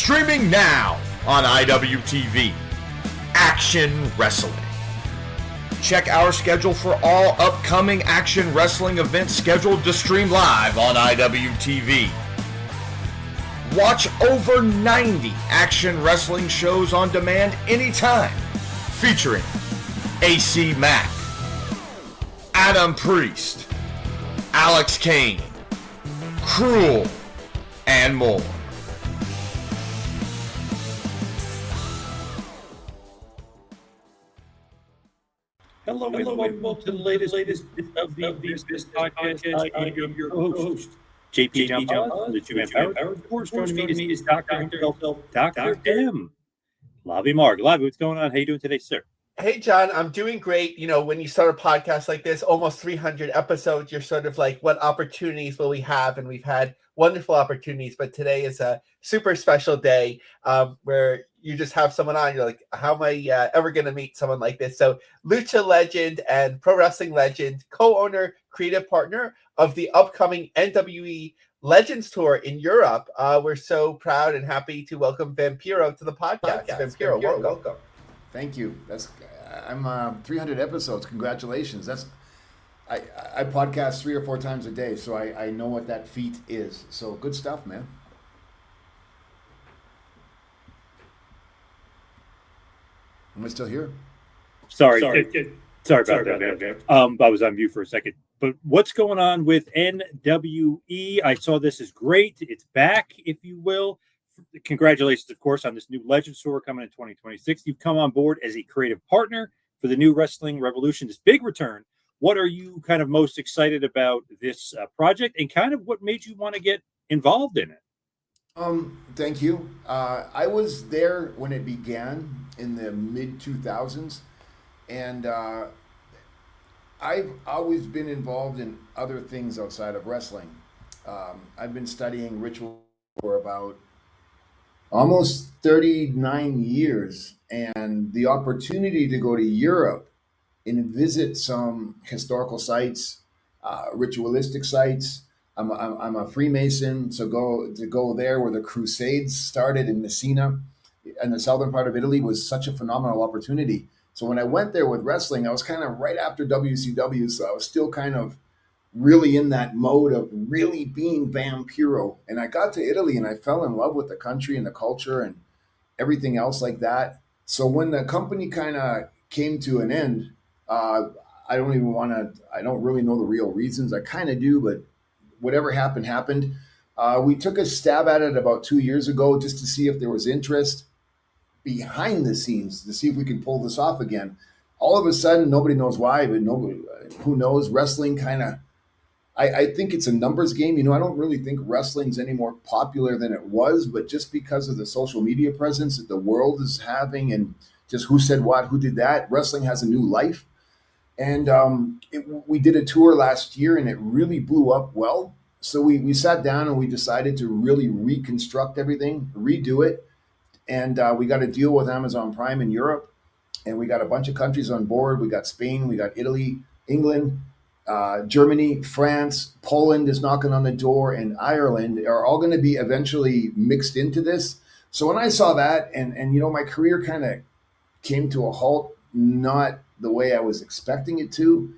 Streaming now on IWTV. Action Wrestling. Check our schedule for all upcoming Action Wrestling events scheduled to stream live on IWTV. Watch over 90 Action Wrestling shows on demand anytime, featuring AC Mack, Adam Priest, Alex Kane, Cruel, and more. Hello, and welcome to the latest of the Business Podcast. I am your host, JP John from the Two Vampiro. Of course, joining me is Dr. himself, Dr. M. Lavie Margolin. Lavie, what's going on? How you doing today, sir? Hey, John, I'm doing great. You know, when you start a podcast like this, almost 300 episodes, you're sort of like, what opportunities will we have? And we've had wonderful opportunities, but today is a super special day where you just have someone on. You're like, how am I ever going to meet someone like this? So Lucha legend and pro wrestling legend, co-owner, creative partner of the upcoming NWE Legends Tour in Europe. We're so proud and happy to welcome Vampiro to the podcast. Vampiro, welcome. Thank you. I'm 300 episodes. Congratulations. I podcast 3 or 4 times a day, so I know what that feat is. So good stuff, man. Am I still here? Sorry about that. I was on mute for a second. But what's going on with NWE? I saw this is great. It's back, if you will. Congratulations, of course, on this new Legends Tour coming in 2026. You've come on board as a creative partner for the new Wrestling Revolution, this big return. What are you kind of most excited about this project, and kind of what made you want to get involved in it? Thank you. I was there when it began in the mid-2000s, and I've always been involved in other things outside of wrestling. I've been studying ritual for about almost 39 years, and the opportunity to go to Europe and visit some historical sites, ritualistic sites. I'm a Freemason, so go there where the Crusades started in Messina, and the southern part of Italy was such a phenomenal opportunity. So when I went there with wrestling, I was kind of right after WCW, so I was still kind of really in that mode of really being Vampiro. And I got to Italy and I fell in love with the country and the culture and everything else like that. So when the company kind of came to an end, I don't really know the real reasons. I kind of do, but whatever happened. We took a stab at it about 2 years ago just to see if there was interest behind the scenes to see if we can pull this off again. All of a sudden, nobody knows why, but who knows? Wrestling kind of, I think it's a numbers game. You know, I don't really think wrestling's any more popular than it was, but just because of the social media presence that the world is having and just who said what, who did that, wrestling has a new life. And we did a tour last year and it really blew up well. So we sat down and we decided to really reconstruct everything, redo it. And we got a deal with Amazon Prime in Europe. And we got a bunch of countries on board. We got Spain, we got Italy, England, Germany, France, Poland is knocking on the door, and Ireland are all going to be eventually mixed into this. So when I saw that, and you know, my career kind of came to a halt, not the way I was expecting it to.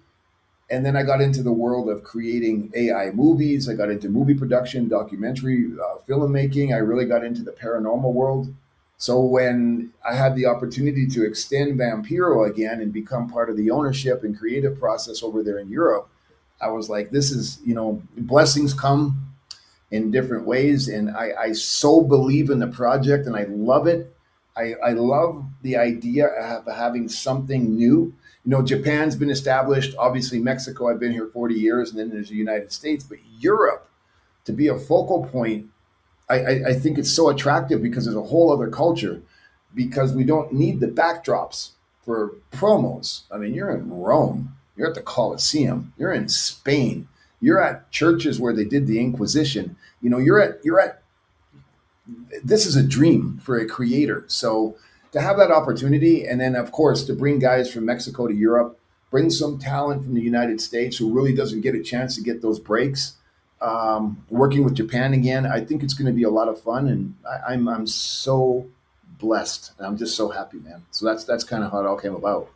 And then I got into the world of creating AI movies. I got into movie production, documentary, filmmaking. I really got into the paranormal world. So when I had the opportunity to extend Vampiro again and become part of the ownership and creative process over there in Europe, I was like, this is, you know, blessings come in different ways. And I so believe in the project and I love it. I love the idea of having something new. You know, Japan's been established. Obviously, Mexico, I've been here 40 years. And then there's the United States. But Europe, to be a focal point, I think it's so attractive because there's a whole other culture, because we don't need the backdrops for promos. I mean, you're in Rome, you're at the Colosseum, you're in Spain, you're at churches where they did the Inquisition. You know, you're at this is a dream for a creator. So to have that opportunity, and then of course to bring guys from Mexico to Europe, bring some talent from the United States who really doesn't get a chance to get those breaks. working with Japan again. I think it's going to be a lot of fun, and I'm so blessed. And I'm just so happy, man. So that's kind of how it all came about.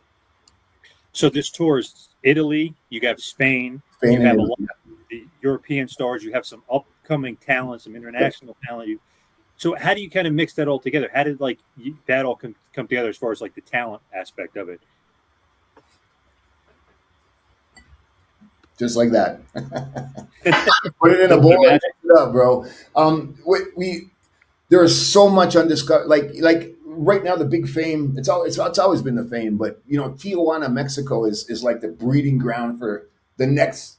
So this tour is Italy. You have Spain. Spain you have and a lot of the European stars. You have some upcoming talent, some international talent. So how do you kind of mix that all together? How did that all come together as far as like the talent aspect of it? Just like that. Put it in a bowl and mix it up, bro. There is so much undiscovered. Like right now, the big fame. It's always been the fame, but Tijuana, Mexico is like the breeding ground for the next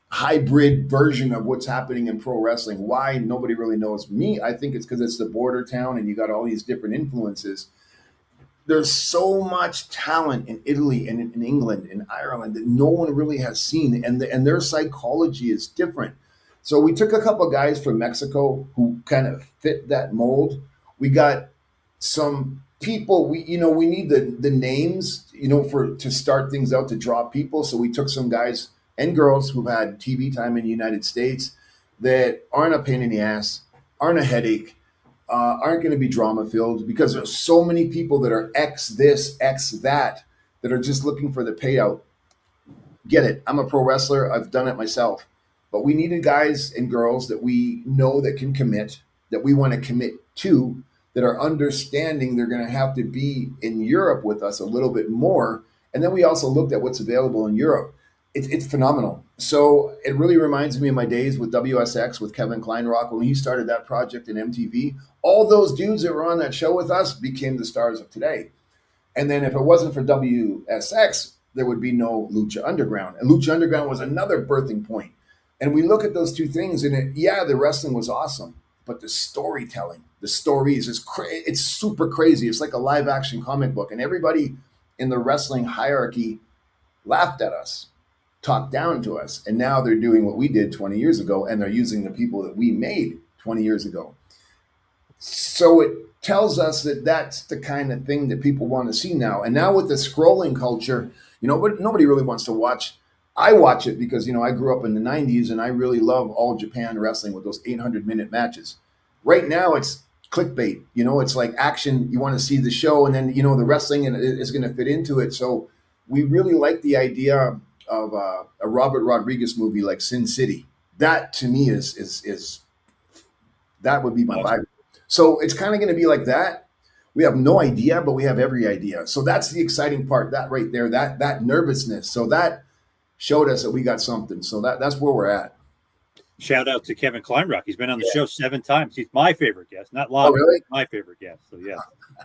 hybrid version of what's happening in pro wrestling. Why? Nobody really knows. Me, I think it's because it's the border town, and you got all these different influences. There's so much talent in Italy and in England and Ireland that no one really has seen, and their psychology is different. So we took a couple of guys from Mexico who kind of fit that mold. We got some people. We need the names to start things out to draw people. So we took some guys and girls who've had TV time in the United States that aren't a pain in the ass, aren't a headache. Aren't going to be drama filled, because there's so many people that are X this, X that are just looking for the payout. Get it? I'm a pro wrestler. I've done it myself. But we needed guys and girls that we know that can commit, that we want to commit to, that are understanding they're going to have to be in Europe with us a little bit more. And then we also looked at what's available in Europe. It's phenomenal. So it really reminds me of my days with WSX, with Kevin Kleinrock, when he started that project in MTV. All those dudes that were on that show with us became the stars of today. And then if it wasn't for WSX, there would be no Lucha Underground. And Lucha Underground was another birthing point. And we look at those two things, and the wrestling was awesome, but the storytelling, the stories, it's super crazy. It's like a live action comic book. And everybody in the wrestling hierarchy laughed at us, talked down to us, and now they're doing what we did 20 years ago, and they're using the people that we made 20 years ago. So it tells us that that's the kind of thing that people want to see now. And now with the scrolling culture, but nobody really wants to watch. I watch it because I grew up in the 90s, and I really love all Japan wrestling with those 800-minute matches. Right now it's clickbait. It's like action. You want to see the show, and then the wrestling is going to fit into it. So we really like the idea of a Robert Rodriguez movie like Sin City. That to me is that would be my Bible. So it's kind of going to be like that. We have no idea, but we have every idea. So that's the exciting part. That right there, that nervousness. So that showed us that we got something. So that's where we're at. Shout out to Kevin Kleinrock. He's been on the show 7 times. He's my favorite guest, not Lavie. Oh, really? My favorite guest. So yeah,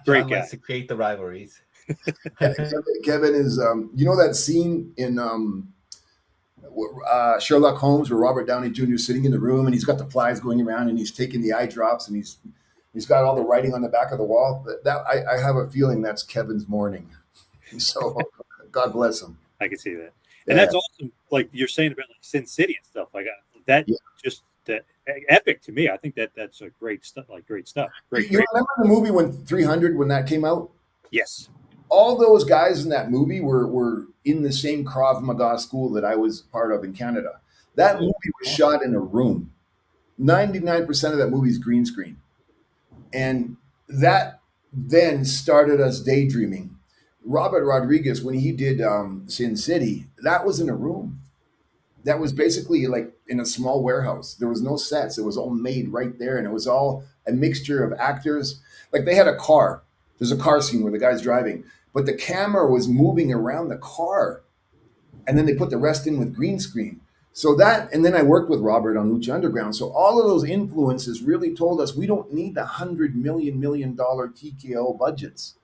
great guy. Wants to create the rivalries. Kevin is, that scene in Sherlock Holmes where Robert Downey Jr. is sitting in the room, and he's got the flies going around, and he's taking the eye drops, and he's got all the writing on the back of the wall. That I have a feeling that's Kevin's morning. So God bless him. I can see that. And that's awesome. Like you're saying about Sin City and stuff like that. Just that epic to me. I think that's a great stuff. Great stuff. Great. Remember the movie when 300 when that came out? Yes. All those guys in that movie were in the same Krav Maga school that I was part of in Canada. That movie was shot in a room. 99% of that movie is green screen. And that then started us daydreaming. Robert Rodriguez, when he did Sin City, that was in a room. That was basically like in a small warehouse. There was no sets. It was all made right there. And it was all a mixture of actors. Like they had a car. There's a car scene where the guy's driving, but the camera was moving around the car. And then they put the rest in with green screen. So that, and then I worked with Robert on Lucha Underground. So all of those influences really told us we don't need the $100 million TKO budgets.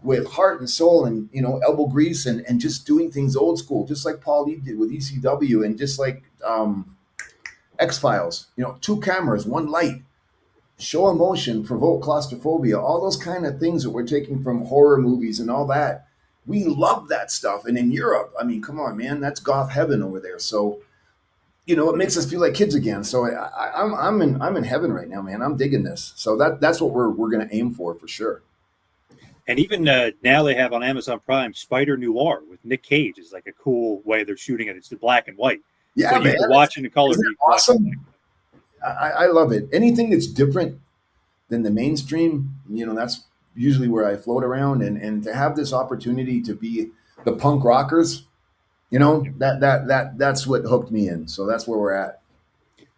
With heart and soul and elbow grease and just doing things old school, just like Paul Lee did with ECW, and just like X-Files, 2 cameras, 1 light, show emotion, provoke claustrophobia, all those kind of things that we're taking from horror movies and all that. We love that stuff. And in Europe, I mean, come on, man, that's goth heaven over there. So it makes us feel like kids again. So I'm in heaven right now, man. I'm digging this. So that's what we're going to aim for sure. And even now they have on Amazon Prime Spider Noir with Nick Cage is like a cool way they're shooting it. It's the black and white. Yeah, But man. you can watch in the color. Isn't it awesome? I love it. Anything that's different than the mainstream, that's usually where I float around. And to have this opportunity to be the punk rockers, that's what hooked me in. So that's where we're at.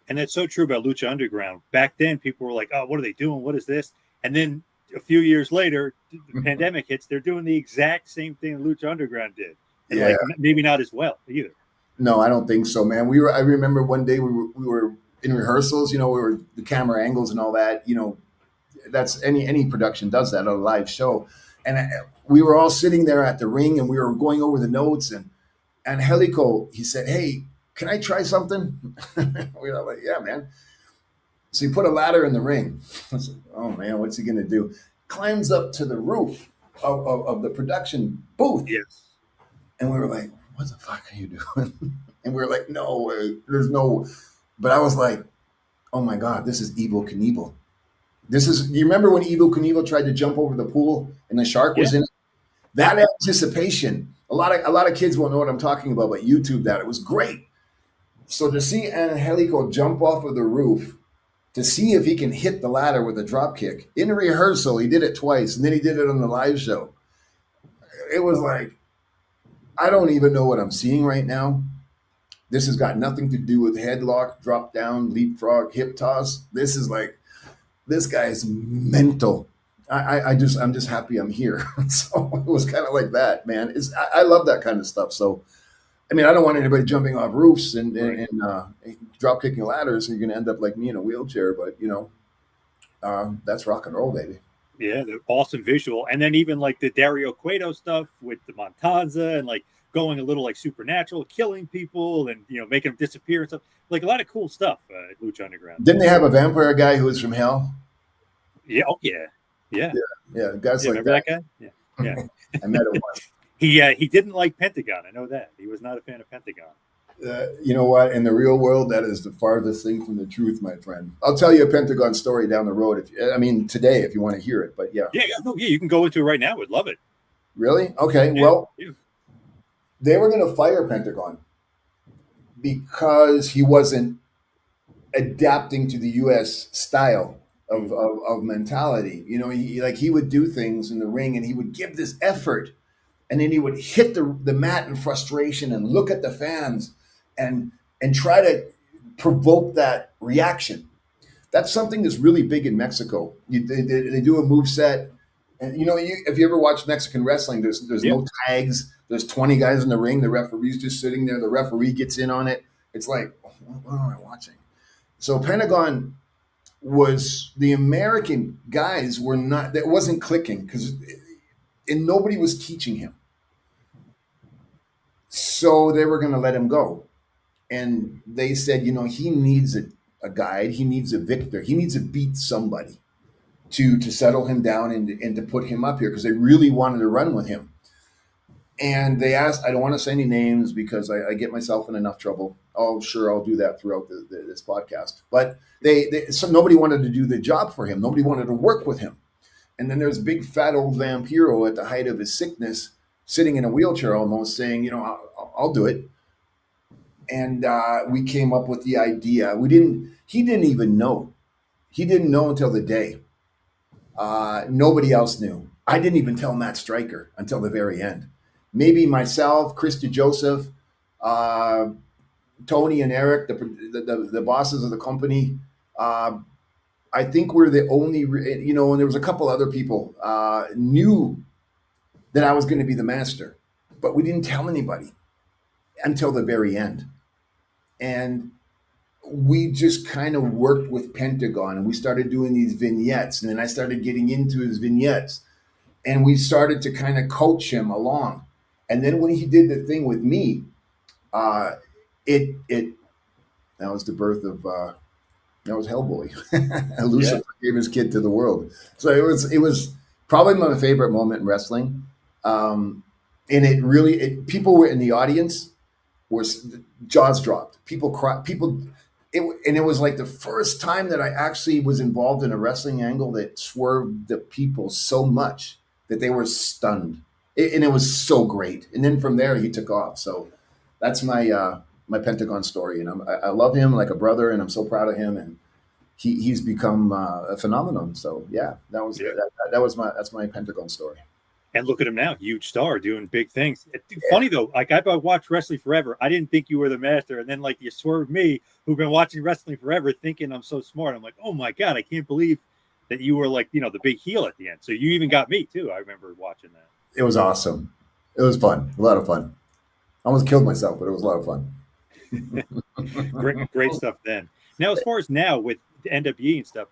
And that's so true about Lucha Underground. Back then, people were like, "Oh, what are they doing? What is this?" And then a few years later, the pandemic hits. They're doing the exact same thing Lucha Underground did, and like maybe not as well either. No, I don't think so, man. I remember one day we were in rehearsals. We were the camera angles and all that. That's any production does that on a live show, and we were all sitting there at the ring and we were going over the notes and Helico, he said, "Hey, can I try something?" We were like, "Yeah, man." So he put a ladder in the ring. I was like, "Oh man, what's he gonna do?" Climbs up to the roof of the production booth. Yes. And we were like, "What the fuck are you doing?" And we were like, "No, there's no." But I was like, "Oh my God, this is Evel Knievel." Do you remember when Evel Knievel tried to jump over the pool and the shark was in it? That anticipation. A lot of kids won't know what I'm talking about, but YouTube that. It was great. So to see Angelico jump off of the roof, to see if he can hit the ladder with a drop kick. In rehearsal, he did it twice, and then he did it on the live show. It was like, I don't even know what I'm seeing right now. This has got nothing to do with headlock, drop down, leapfrog, hip toss. This is like, this guy is mental. I'm just happy I'm here. So it was kind of like that, man. I love that kind of stuff. So, I mean, I don't want anybody jumping off roofs and drop kicking ladders. So you're going to end up like me in a wheelchair. But that's rock and roll, baby. Yeah, the awesome visual, and then even like the Dario Cueto stuff with the Montanza and like going a little like supernatural, killing people and making them disappear and stuff. Like a lot of cool stuff at Lucha Underground. Didn't they have a vampire guy who was from hell? Yeah. Oh yeah. Yeah. Guys like remember that guy? Yeah. I met him once. He didn't like Pentagon. I know that. He was not a fan of Pentagon. You know what? In the real world, that is the farthest thing from the truth, my friend. I'll tell you a Pentagon story down the road. Today, if you want to hear it. But yeah. Yeah, you can go into it right now. We'd love it. Really? Okay. Yeah, well, they were going to fire Pentagon because he wasn't adapting to the U.S. style of mentality. He would do things in the ring and he would give this effort. And then he would hit the mat in frustration and look at the fans and try to provoke that reaction. That's something that's really big in Mexico. They do a move set. And, if you ever watch Mexican wrestling, there's no tags. There's 20 guys in the ring. The referee's just sitting there. The referee gets in on it. It's like, what am I watching? So Pentagon was the American guys were not, that wasn't clicking and nobody was teaching him. So they were going to let him go. And they said, he needs a guide. He needs a victor. He needs to beat somebody to settle him down and to put him up here because they really wanted to run with him. And they asked, I don't want to say any names because I get myself in enough trouble. Oh, sure, I'll do that throughout this podcast. But so nobody wanted to do the job for him. Nobody wanted to work with him. And then there's big fat old Vampiro at the height of his sickness, sitting in a wheelchair almost saying, I'll do it. And we came up with the idea. He didn't even know. He didn't know until the day. Nobody else knew. I didn't even tell Matt Stryker until the very end. Maybe myself, Christy Joseph, Tony and Eric, the bosses of the company. I think we're the only, and there was a couple other people knew that I was going to be the master, but we didn't tell anybody until the very end. And we just kind of worked with Pentagon and we started doing these vignettes. And then I started getting into his vignettes and we started to kind of coach him along. And then when he did the thing with me, that was the birth of, that was Hellboy. Lucifer gave his kid to the world. So it was probably my favorite moment in wrestling. And people were in the audience, jaws dropped. People cried. And it was like the first time that I actually was involved in a wrestling angle that swerved the people so much that they were stunned. And it was so great. And then from there he took off. So that's my my Pentagon story, and I love him like a brother, and I'm so proud of him, and he's become a phenomenon. So yeah, that's my Pentagon story. And look at him now, huge star, doing big things. It's funny though, like I've watched wrestling forever. I didn't think you were the master, and then like you swerved me, who've been watching wrestling forever, thinking I'm so smart. I'm like, oh my god, I can't believe that you were like, the big heel at the end. So you even got me too. I remember watching that. It was awesome. It was fun, a lot of fun. I almost killed myself, but it was a lot of fun. Great stuff then. Now, as far as now with the NWE and stuff,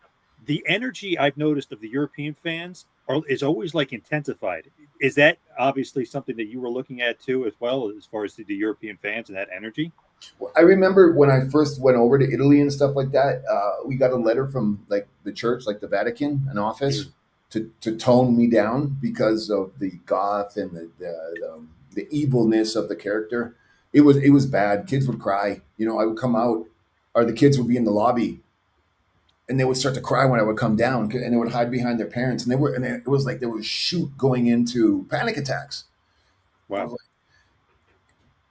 the energy I've noticed of the European fans is always like intensified. Is that obviously something that you were looking at too, as well, as far as the European fans and that energy? Well, I remember when I first went over to Italy and stuff like that, we got a letter from like the church, like the Vatican, an office to tone me down because of the goth and the evilness of the character. It was bad. Kids would cry. I would come out, or the kids would be in the lobby, and they would start to cry when I would come down, and they would hide behind their parents, and it was like they would shoot going into panic attacks. Wow.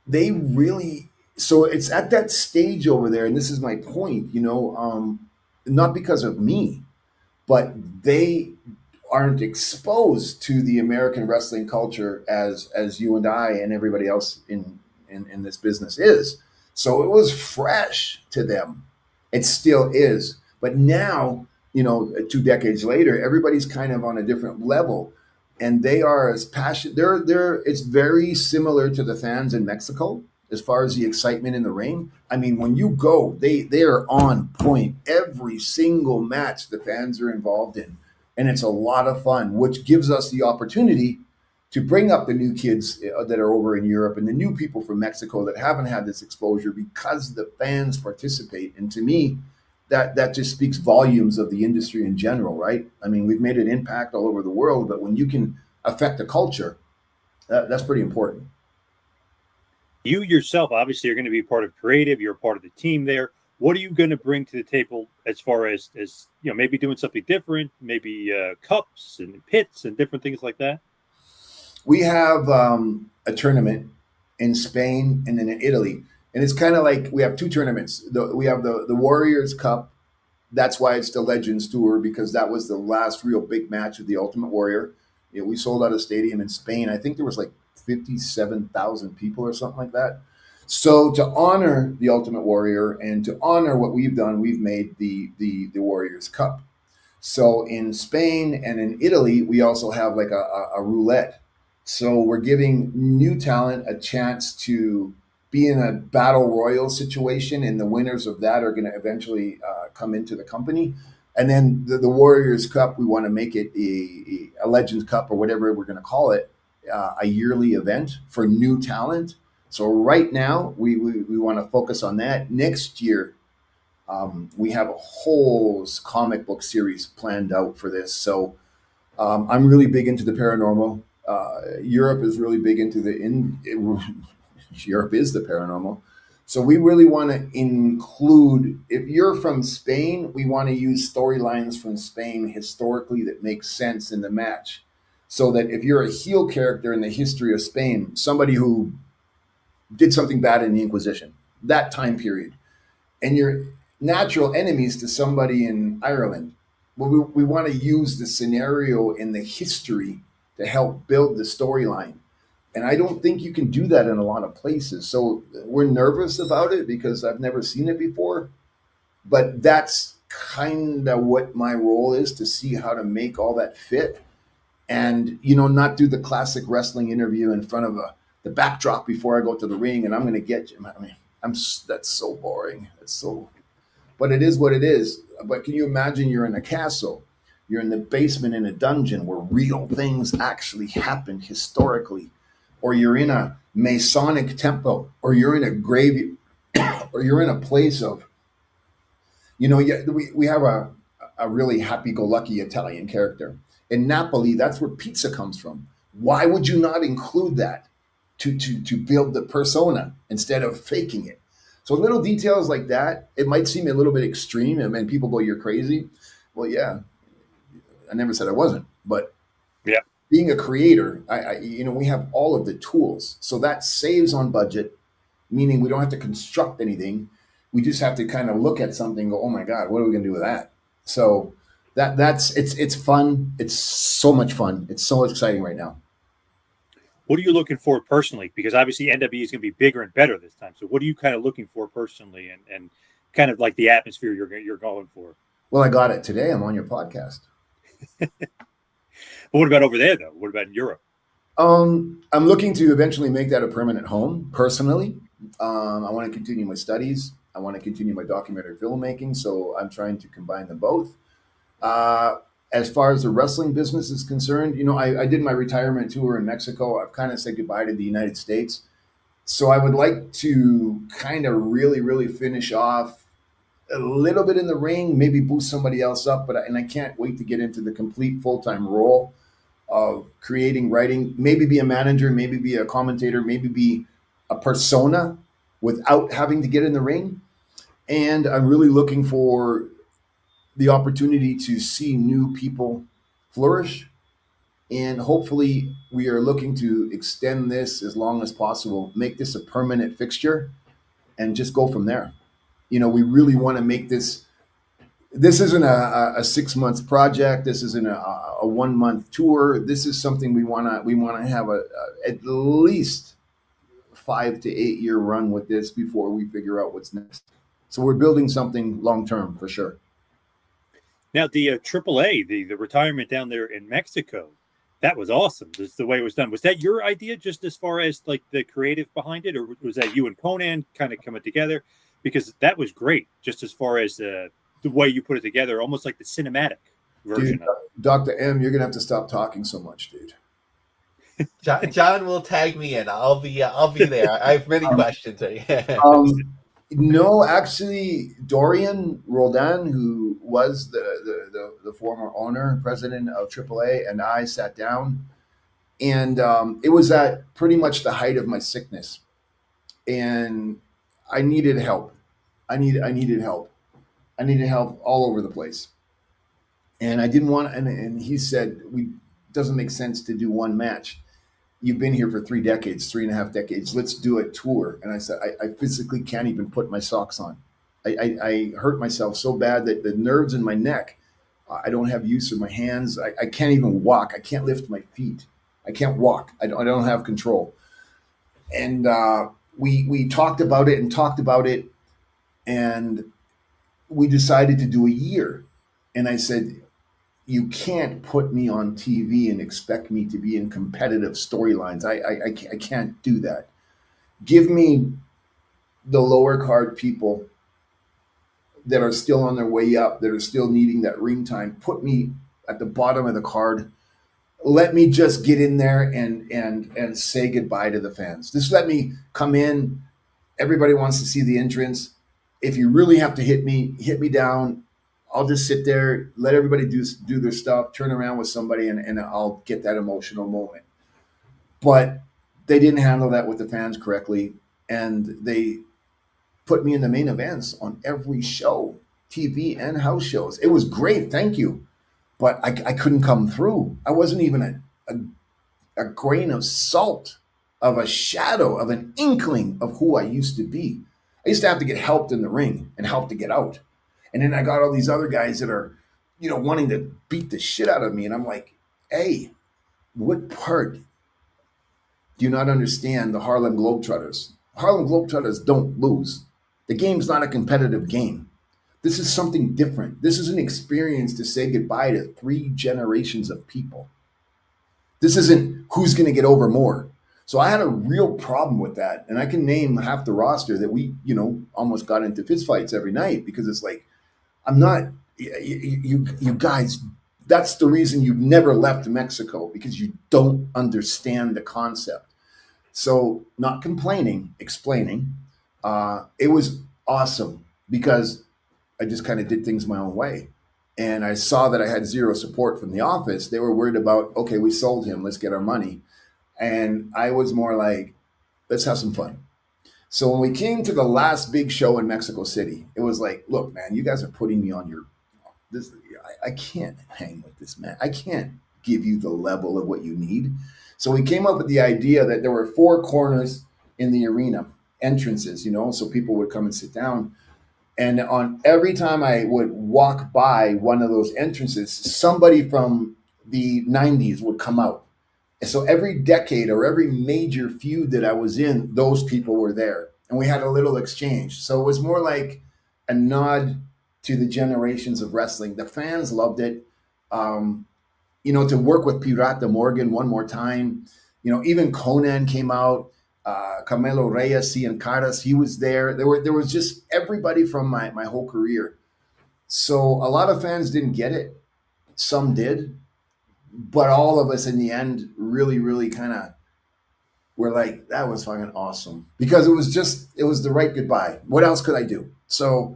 They really. So it's at that stage over there, and this is my point. Not because of me, but they aren't exposed to the American wrestling culture as you and I and everybody else in this business is. So it was fresh to them. It still is. But now, 2 decades later, everybody's kind of on a different level, and they are as passionate. It's very similar to the fans in Mexico as far as the excitement in the ring. I mean, when you go, they are on point. Every single match the fans are involved in, and it's a lot of fun, which gives us the opportunity to bring up the new kids that are over in Europe and the new people from Mexico that haven't had this exposure because the fans participate. And to me, that just speaks volumes of the industry in general, right? I mean, we've made an impact all over the world, but when you can affect the culture, that's pretty important. You yourself, obviously, are going to be part of creative. You're a part of the team there. What are you going to bring to the table as far as maybe doing something different, maybe cups and pits and different things like that? We have a tournament in Spain and then in Italy. And it's kind of like we have 2 tournaments. We have the Warriors Cup. That's why it's the Legends Tour, because that was the last real big match of the Ultimate Warrior. We sold out a stadium in Spain. I think there was like 57,000 people or something like that. So to honor the Ultimate Warrior and to honor what we've done, we've made the Warriors Cup. So in Spain and in Italy, we also have like a roulette. So we're giving new talent a chance to be in a battle royal situation, and the winners of that are going to eventually come into the company. And then the Warriors Cup, we want to make it a Legends Cup or whatever we're going to call it, a yearly event for new talent. So right now, we want to focus on that. Next year, we have a whole comic book series planned out for this. So I'm really big into the paranormal. Europe is really big into Europe is the paranormal. So we really want to include, if you're from Spain, we want to use storylines from Spain historically that make sense in the match. So that if you're a heel character in the history of Spain, somebody who did something bad in the Inquisition, that time period, and you're natural enemies to somebody in Ireland, well, we want to use the scenario in the history to help build the storyline. And I don't think you can do that in a lot of places. So we're nervous about it because I've never seen it before. But that's kind of what my role is, to see how to make all that fit. And, not do the classic wrestling interview in front of the backdrop before I go to the ring and I'm going to get you. I mean, that's so boring. But it is what it is. But can you imagine you're in a castle? You're in the basement in a dungeon where real things actually happened historically. Or you're in a Masonic temple, or you're in a grave, or you're in a place of, we have a really happy-go-lucky Italian character. In Napoli, that's where pizza comes from. Why would you not include that to build the persona instead of faking it? So little details like that, it might seem a little bit extreme, and people go, "You're crazy." Well, yeah, I never said I wasn't, but yeah. Being a creator, we have all of the tools, so that saves on budget. meaning we don't have to construct anything. We just have to kind of look at something and go, oh my God, what are we going to do with that? So it's fun. It's so much fun. It's so exciting right now. What are you looking for personally? Because obviously NWE is going to be bigger and better this time. So what are you kind of looking for personally, and kind of like the atmosphere you're going for? Well, I got it today. I'm on your podcast. But what about over there, though? What about in Europe? I'm looking to eventually make that a permanent home personally. I want to continue my studies. I want to continue my documentary filmmaking. So I'm trying to combine them both. As far as the wrestling business is concerned, I did my retirement tour in Mexico. I've kind of said goodbye to the United States. So I would like to kind of really, really finish off a little bit in the ring, maybe boost somebody else up. And I can't wait to get into the complete full-time role of creating, writing, maybe be a manager, maybe be a commentator, maybe be a persona without having to get in the ring. And I'm really looking for the opportunity to see new people flourish. And hopefully we are looking to extend this as long as possible, make this a permanent fixture, and just go from there. We really want to make this isn't a 6 month project. This isn't a 1 month tour. This is something we want to have at least 5 to 8 year run with this before we figure out what's next. So we're building something long term for sure. Now, the AAA, the retirement down there in Mexico, that was awesome. Just the way it was done. Was that your idea, just as far as like the creative behind it, or was that you and Konnan kind of coming together? Because that was great, just as far as the way you put it together, almost like the cinematic version. Dude, Dr. M, you're gonna have to stop talking so much, dude. John will tag me in. I'll be there. I have many questions. No, actually, Dorian Roldan, who was the former owner, president of AAA, and I sat down, and it was at pretty much the height of my sickness, and I needed help. I needed help. I needed help all over the place, and I didn't want. And he said, doesn't make sense to do one match. You've been here for 3 decades, 3.5 decades. Let's do a tour. And I said, I physically can't even put my socks on. I hurt myself so bad that the nerves in my neck, I don't have use of my hands. I can't even walk. I can't lift my feet. I can't walk. I don't have control. And we talked about it, and we decided to do a year. And I said, you can't put me on TV and expect me to be in competitive storylines. I can't do that. Give me the lower card people that are still on their way up, that are still needing that ring time. Put me at the bottom of the card. Let me just get in there and say goodbye to the fans. Just let me come in. Everybody wants to see the entrance. If you really have to hit me down. I'll just sit there, let everybody do their stuff, turn around with somebody, and I'll get that emotional moment. But they didn't handle that with the fans correctly, and they put me in the main events on every show, TV and house shows. It was great, thank you. But I couldn't come through. I wasn't even a grain of salt, of a shadow, of an inkling of who I used to be. I used to have to get helped in the ring and help to get out. And then I got all these other guys that are, wanting to beat the shit out of me. And I'm like, hey, what part do you not understand the Harlem Globetrotters? Harlem Globetrotters don't lose. The game's not a competitive game. This is something different. This is an experience to say goodbye to 3 generations of people. This isn't who's going to get over more. So I had a real problem with that. And I can name half the roster that we, almost got into fistfights every night, because it's like, I'm not, you guys, that's the reason you've never left Mexico, because you don't understand the concept. So not complaining, explaining. It was awesome because I just kind of did things my own way. And I saw that I had zero support from the office. They were worried about, okay, we sold him, let's get our money. And I was more like, let's have some fun. So when we came to the last big show in Mexico City, it was like, look, man, you guys are putting me on this. I can't hang with this, man. I can't give you the level of what you need. So we came up with the idea that there were 4 corners in the arena, entrances, so people would come and sit down. And on every time I would walk by one of those entrances, somebody from the 90s would come out. And so every decade or every major feud that I was in, those people were there. And we had a little exchange. So it was more like a nod to the generations of wrestling. The fans loved it. To work with Pirata Morgan one more time. Even Konnan came out. Camelo Reyes, Cian Caras, he was there. There was just everybody from my whole career. So a lot of fans didn't get it. Some did. But all of us in the end really, really kind of were like, that was fucking awesome. Because it was the right goodbye. What else could I do? So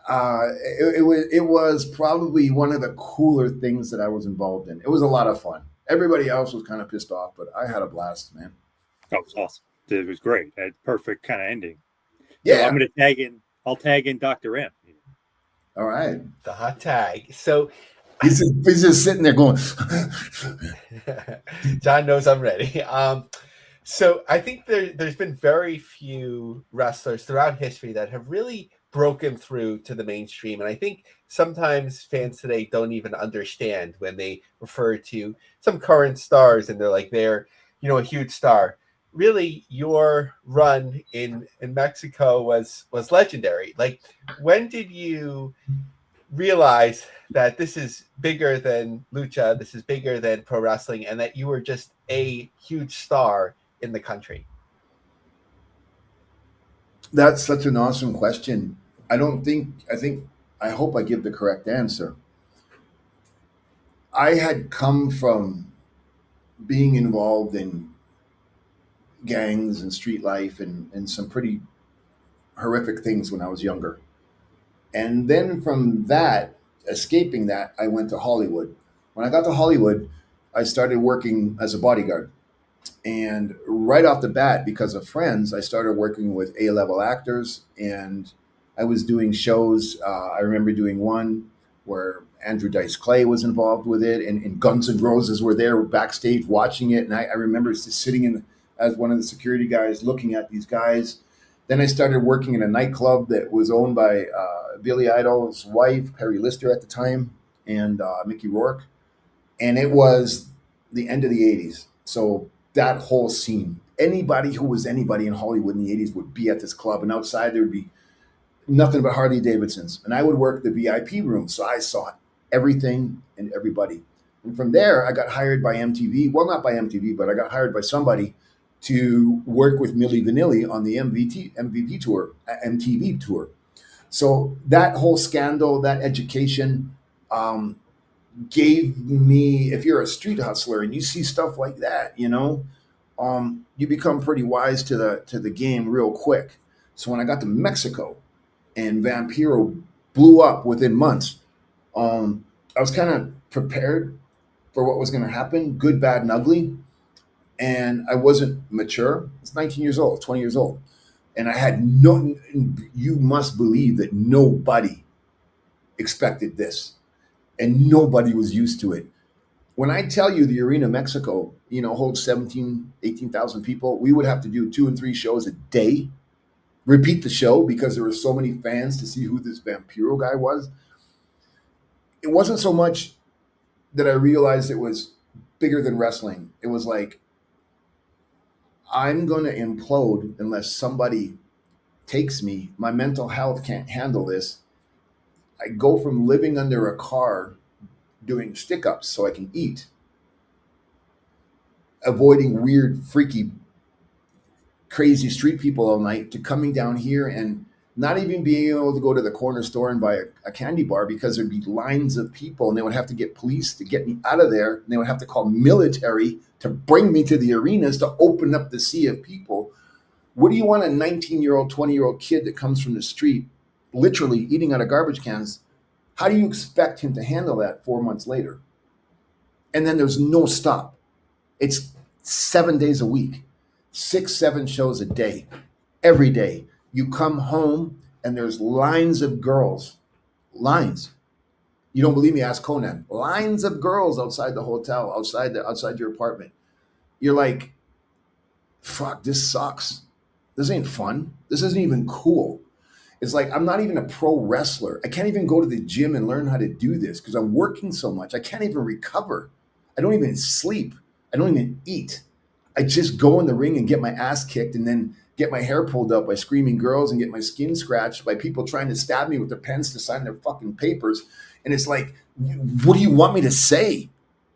it was probably one of the cooler things that I was involved in. It was a lot of fun. Everybody else was kind of pissed off, but I had a blast, man. That was awesome. It was great. A perfect kind of ending. Yeah. So I'm going to tag in. I'll tag in Dr. M. All right. The hot tag. So he's just sitting there going. John knows I'm ready. So I think there's been very few wrestlers throughout history that have really broken through to the mainstream. And I think sometimes fans today don't even understand when they refer to some current stars and they're like, they're, a huge star. Really, your run in Mexico was legendary. Like, when did you realize that this is bigger than lucha, this is bigger than pro wrestling, and that you were just a huge star in the country? That's such an awesome question. I hope I give the correct answer. I had come from being involved in gangs and street life and some pretty horrific things when I was younger. And then from that, escaping that, I went to Hollywood. When I got to Hollywood, I started working as a bodyguard. And right off the bat, because of friends, I started working with A-level actors, and I was doing shows. I remember doing one where Andrew Dice Clay was involved with it, and Guns N' Roses were there backstage watching it. And I remember just sitting as one of the security guys looking at these guys. Then I started working in a nightclub that was owned by Billy Idol's wife, Perry Lister at the time, and Mickey Rourke. And it was the end of the 80s. So that whole scene, anybody who was anybody in Hollywood in the 80s would be at this club. And outside there would be nothing but Harley Davidsons. And I would work the VIP room. So I saw everything and everybody. And from there, I got hired by MTV. Well, not by MTV, but I got hired by somebody to work with Milli Vanilli on the MTV tour. So that whole scandal, that education gave me, if you're a street hustler and you see stuff like that, you become pretty wise to the game real quick. So when I got to Mexico and Vampiro blew up within months, I was kind of prepared for what was going to happen, good, bad, and ugly. And I wasn't mature. I was 19 years old, 20 years old. And I had you must believe that nobody expected this. And nobody was used to it. When I tell you the Arena Mexico, holds 18,000 people, we would have to do 2 and 3 shows a day, repeat the show because there were so many fans to see who this Vampiro guy was. It wasn't so much that I realized it was bigger than wrestling. It was like, I'm going to implode unless somebody takes me. My mental health can't handle this. I go from living under a car doing stick-ups so I can eat, avoiding weird, freaky, crazy street people all night, to coming down here and not even being able to go to the corner store and buy a candy bar because there'd be lines of people and they would have to get police to get me out of there. And they would have to call military to bring me to the arenas to open up the sea of people. What do you want a 19-year-old, 20-year-old kid that comes from the street literally eating out of garbage cans? How do you expect him to handle that 4 months later? And then there's no stop. It's 7 days a week, 6-7 shows a day, every day. You come home and there's lines of girls, lines. You don't believe me? Ask Konnan. Lines of girls outside the hotel, outside your apartment. You're like, fuck, this sucks. This ain't fun. This isn't even cool. It's like I'm not even a pro wrestler. I can't even go to the gym and learn how to do this because I'm working so much. I can't even recover. I don't even sleep. I don't even eat. I just go in the ring and get my ass kicked and then get my hair pulled up by screaming girls and get my skin scratched by people trying to stab me with their pens to sign their fucking papers. And it's like, what do you want me to say?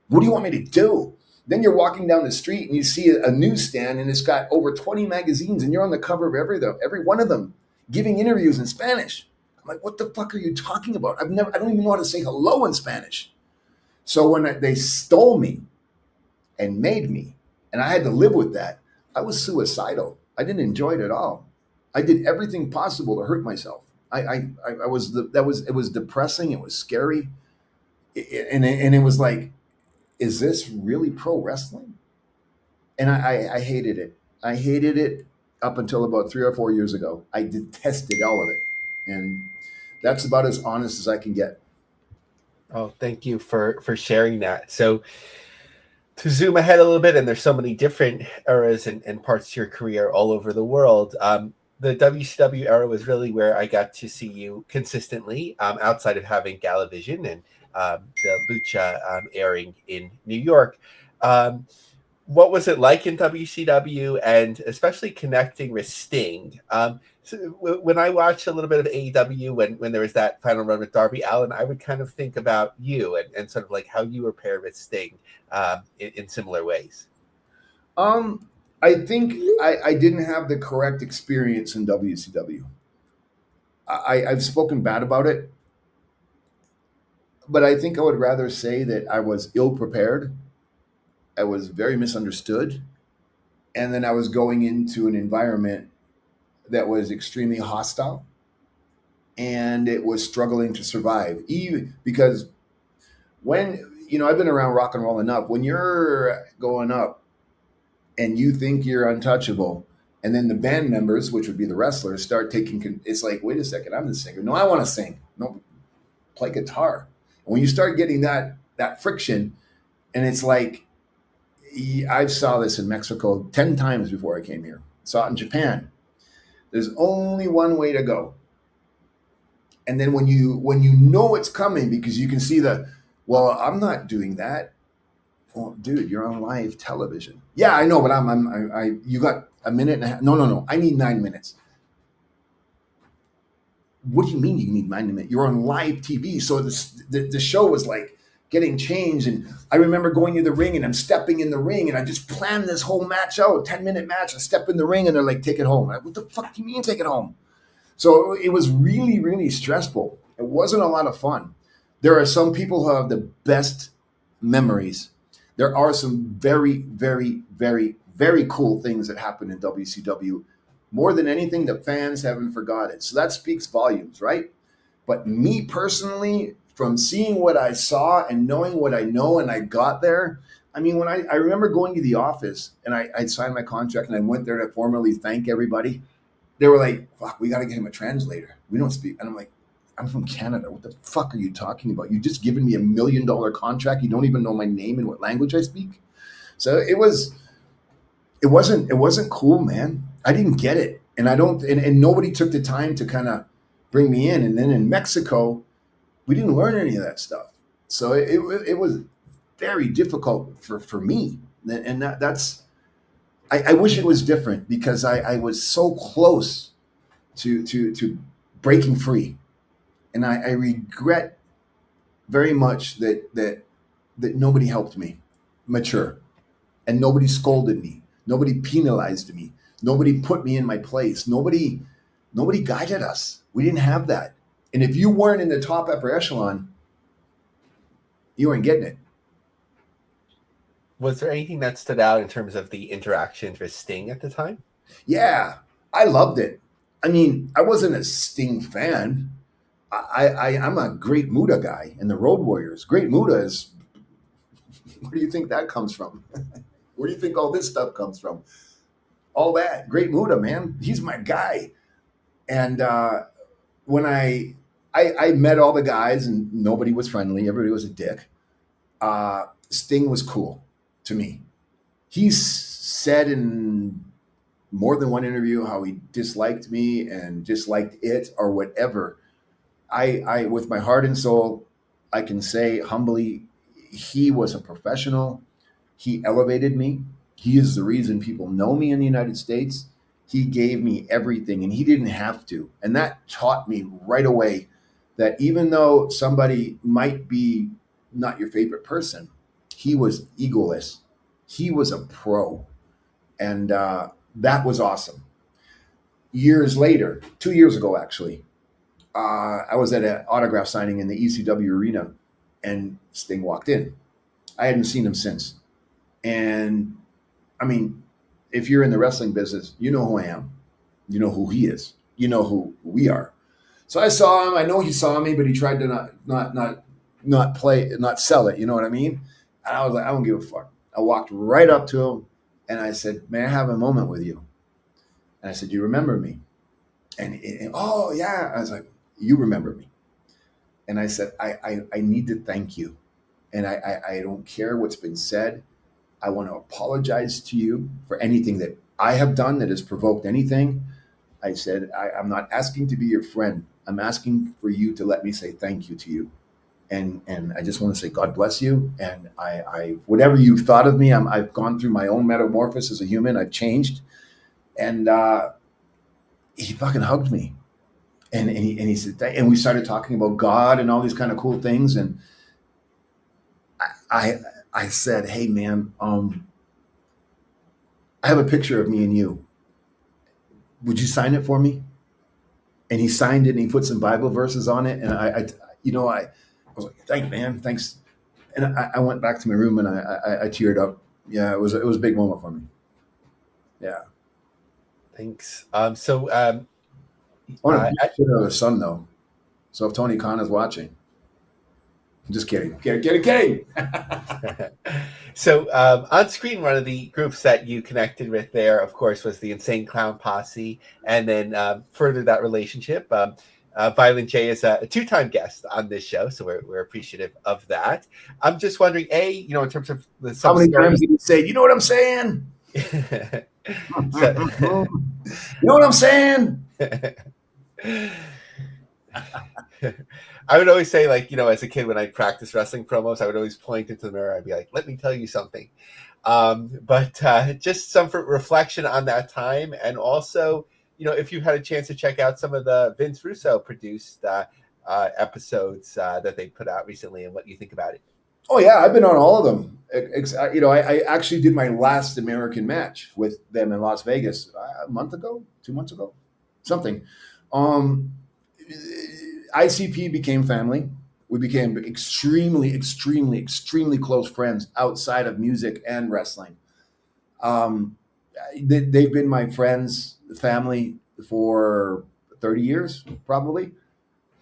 What do you want me to do? Then you're walking down the street and you see a newsstand and it's got over 20 magazines and you're on the cover of every one of them giving interviews in Spanish. I'm like, what the fuck are you talking about? I don't even know how to say hello in Spanish. So when they stole me and made me, and I had to live with that, I was suicidal. I didn't enjoy it at all. I did everything possible to hurt myself. It was depressing. It was scary. And it was like, is this really pro wrestling? And I hated it. I hated it up until about 3 or 4 years ago. I detested all of it. And that's about as honest as I can get. Oh, thank you for sharing that. So to zoom ahead a little bit, and there's so many different eras and parts to your career all over the world. The WCW era was really where I got to see you consistently, outside of having Galavision and the Lucha airing in New York. What was it like in WCW, and especially connecting with Sting? So when I watched a little bit of AEW, when there was that final run with Darby Allin, I would kind of think about you and sort of like how you were paired with Sting in similar ways. I think I didn't have the correct experience in WCW. I've spoken bad about it, but I think I would rather say that I was ill prepared. I was very misunderstood. And then I was going into an environment that was extremely hostile, and it was struggling to survive. Even because when, I've been around rock and roll enough, when you're going up and you think you're untouchable, and then the band members, which would be the wrestlers, start taking, it's like, wait a second, I'm the singer. No, I want to sing. No, play guitar. And when you start getting that friction, and it's like, I saw this in Mexico 10 times before I came here. Saw it in Japan. There's only one way to go. And then when you know it's coming, because you can see well, I'm not doing that. Well, dude, you're on live television. Yeah, I know, but you got a minute and a half. No. I need 9 minutes. What do you mean you need 9 minutes? You're on live TV. So the show was like getting changed. And I remember going to the ring and I'm stepping in the ring and I just planned this whole match out, 10-minute match. I step in the ring and they're like, take it home. I'm like, what the fuck do you mean take it home? So it was really, really stressful. It wasn't a lot of fun. There are some people who have the best memories. There are some very, very, very, very cool things that happen in WCW. More than anything, the fans haven't forgotten. So that speaks volumes, right? But me personally, from seeing what I saw and knowing what I know, and I got there, I mean, when I remember going to the office and I signed my contract and I went there to formally thank everybody, they were like, fuck, we got to get him a translator. We don't speak. And I'm like, I'm from Canada. What the fuck are you talking about? You just given me $1 million contract. You don't even know my name and what language I speak. So it wasn't cool, man. I didn't get it. And and nobody took the time to kind of bring me in. And then in Mexico, we didn't learn any of that stuff. So it was very difficult for me. And that's, I wish it was different, because I was so close to breaking free. And I regret very much that nobody helped me mature, and nobody scolded me. Nobody penalized me. Nobody put me in my place. Nobody guided us. We didn't have that. And if you weren't in the top upper echelon, you weren't getting it. Was there anything that stood out in terms of the interactions with Sting at the time? Yeah, I loved it. I mean, I wasn't a Sting fan. I'm a Great Muta guy and the Road Warriors. Great Muta is, where do you think that comes from? Where do you think all this stuff comes from? All that. Great Muta, man. He's my guy. And when I met all the guys and nobody was friendly, everybody was a dick. Sting was cool to me. He said and more than one interview how he disliked me and disliked it or whatever. I with my heart and soul, I can say humbly, he was a professional. He elevated me. He is the reason people know me in the United States. He gave me everything, and he didn't have to. And that taught me right away that even though somebody might be not your favorite person, he was egoless. He was a pro. And that was awesome. Years later, 2 years ago, actually, I was at an autograph signing in the ECW arena, and Sting walked in. I hadn't seen him since. And I mean, if you're in the wrestling business, you know who I am. You know who he is. You know who we are. So I saw him. I know he saw me, but he tried to not sell it. You know what I mean? And I was like, I don't give a fuck. I walked right up to him and I said, may I have a moment with you? And I said, you remember me? And oh yeah. I was like, you remember me. And I said, I need to thank you. And I don't care what's been said. I want to apologize to you for anything that I have done that has provoked anything. I said, I'm not asking to be your friend. I'm asking for you to let me say thank you to you. And I just want to say, God bless you. And I whatever you've thought of me, I've gone through my own metamorphosis as a human. I've changed. And he fucking hugged me. And he said, and we started talking about God and all these kind of cool things. And I said, hey man, I have a picture of me and you. Would you sign it for me? And he signed it and he put some Bible verses on it. And I was like, thanks. And I went back to my room and I teared up. Yeah, it was a big moment for me. Yeah. Thanks. I want to picture of his son though. So if Tony Khan is watching, I'm just kidding. Kidding. So on screen, one of the groups that you connected with there, of course, was the Insane Clown Posse, and then further that relationship. Violent J is a two-time guest on this show, so we're appreciative of that. I'm just wondering, in terms of how many times did you say, you know what I'm saying? So, you know what I'm saying? I would always say, as a kid, when I practiced wrestling promos, I would always point into the mirror. I'd be like, let me tell you something. But just some reflection on that time. And also, if you had a chance to check out some of the Vince Russo produced episodes that they put out recently and what you think about it. Oh, yeah. I've been on all of them. I actually did my last American match with them in Las Vegas a month ago, 2 months ago, something. ICP became family. We became extremely, extremely, extremely close friends outside of music and wrestling. They've been my friends, family for 30 years, probably.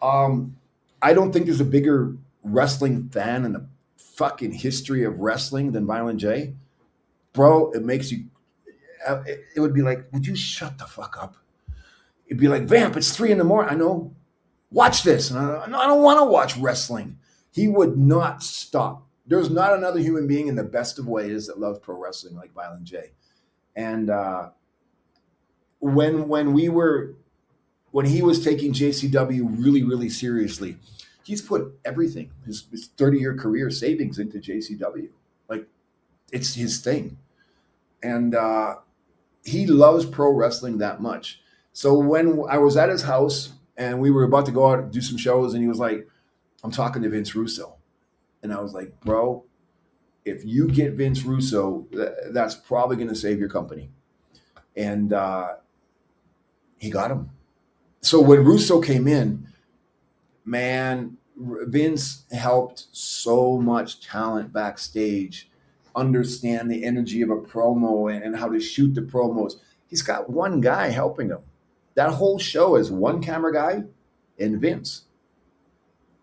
I don't think there's a bigger wrestling fan in the fucking history of wrestling than Violent J. Bro, it makes you, it would be like, would you shut the fuck up? It'd be like, Vamp, it's 3 a.m. I know. Watch this. And I don't want to watch wrestling. He would not stop. There's not another human being in the best of ways that loves pro wrestling like Violent J. And when he was taking JCW really, really seriously, he's put everything, his 30-year career savings into JCW. Like, it's his thing. And he loves pro wrestling that much. So when I was at his house and we were about to go out and do some shows, and he was like, I'm talking to Vince Russo. And I was like, bro, if you get Vince Russo, that's probably going to save your company. And he got him. So when Russo came in, man, Vince helped so much talent backstage understand the energy of a promo and how to shoot the promos. He's got one guy helping him. That whole show is one camera guy and Vince.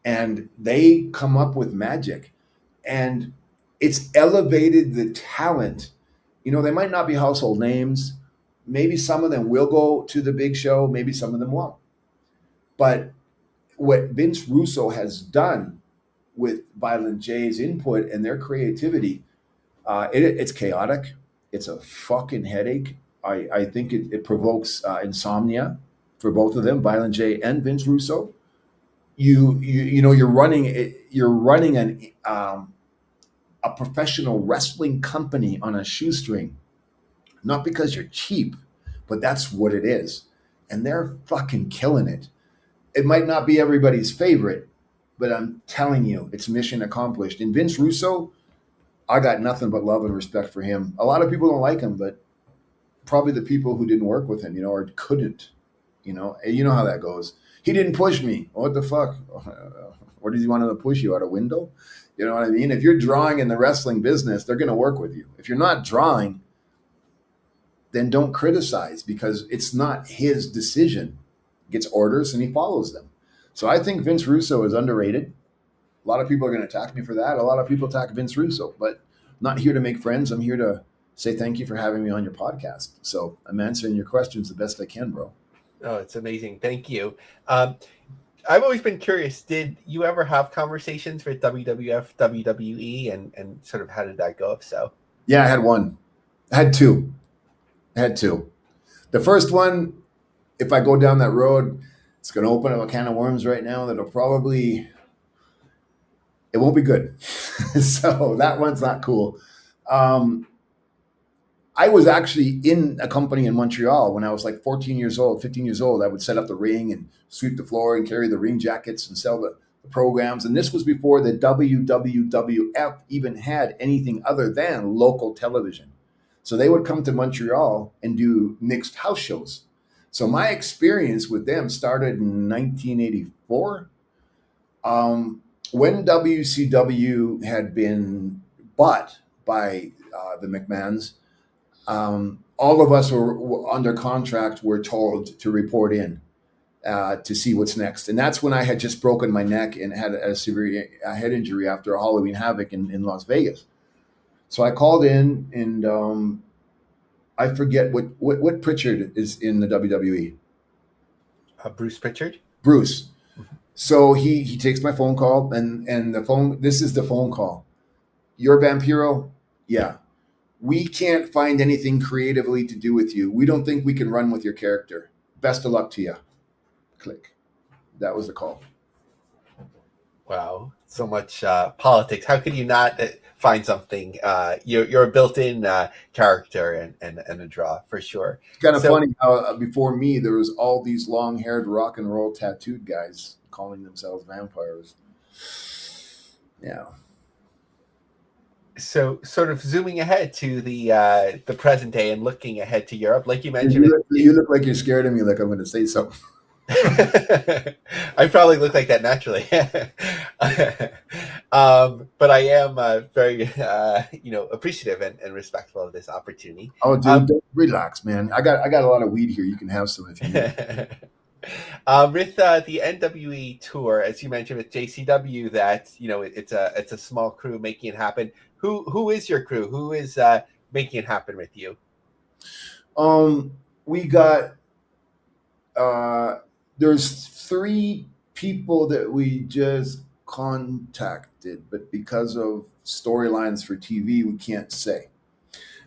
And they come up with magic. And it's elevated the talent. They might not be household names. Maybe some of them will go to the big show. Maybe some of them won't. But what Vince Russo has done with Violent J's input and their creativity, it's chaotic. It's a fucking headache. I think it provokes insomnia for both of them, Violent J and Vince Russo. You're running a professional wrestling company on a shoestring, not because you're cheap, but that's what it is. And they're fucking killing it. It might not be everybody's favorite, but I'm telling you, it's mission accomplished. And Vince Russo, I got nothing but love and respect for him. A lot of people don't like him, but probably the people who didn't work with him, or couldn't, and you know how that goes. He didn't push me. What the fuck? What does he want to push you out a window? You know what I mean? If you're drawing in the wrestling business, they're going to work with you. If you're not drawing, then don't criticize, because it's not his decision. He gets orders and he follows them. So I think Vince Russo is underrated. A lot of people are going to attack me for that. A lot of people attack Vince Russo, but I'm not here to make friends. I'm here to say thank you for having me on your podcast. So I'm answering your questions the best I can, bro. Oh, it's amazing. Thank you. I've always been curious. Did you ever have conversations with WWF, WWE, and sort of how did that go? If so, yeah, I had one. I had two. The first one, if I go down that road, it's going to open up a can of worms right now it won't be good. So that one's not cool. I was actually in a company in Montreal when I was like 15 years old. I would set up the ring and sweep the floor and carry the ring jackets and sell the programs. And this was before the WWF even had anything other than local television. So they would come to Montreal and do mixed house shows. So my experience with them started in 1984. When WCW had been bought by the McMahons, all of us were under contract, were told to report in to see what's next. And that's when I had just broken my neck and had a severe head injury after a Halloween Havoc in Las Vegas. So I called in, and I forget what Pritchard is in the WWE. Bruce Pritchard. Bruce. So he takes my phone call, and the phone. This is the phone call. You're Vampiro? Yeah. We can't find anything creatively to do with you. We don't think we can run with your character. Best of luck to you. Click. That was the call. Wow, so much politics. How could you not find something? You're a built-in character and a draw for sure. It's kind of funny how before me there was all these long-haired rock and roll tattooed guys calling themselves vampires. Yeah. So, sort of zooming ahead to the present day and looking ahead to Europe, like you mentioned, you look like you're scared of me, like I'm going to say something. I probably look like that naturally, but I am very, appreciative and respectful of this opportunity. Oh, dude, don't relax, man. I got a lot of weed here. You can have some if you need. With the NWE tour, as you mentioned with JCW, that it's a small crew making it happen. Who is your crew? Who is making it happen with you? We got there's 3 people that we just contacted, but because of storylines for TV, we can't say.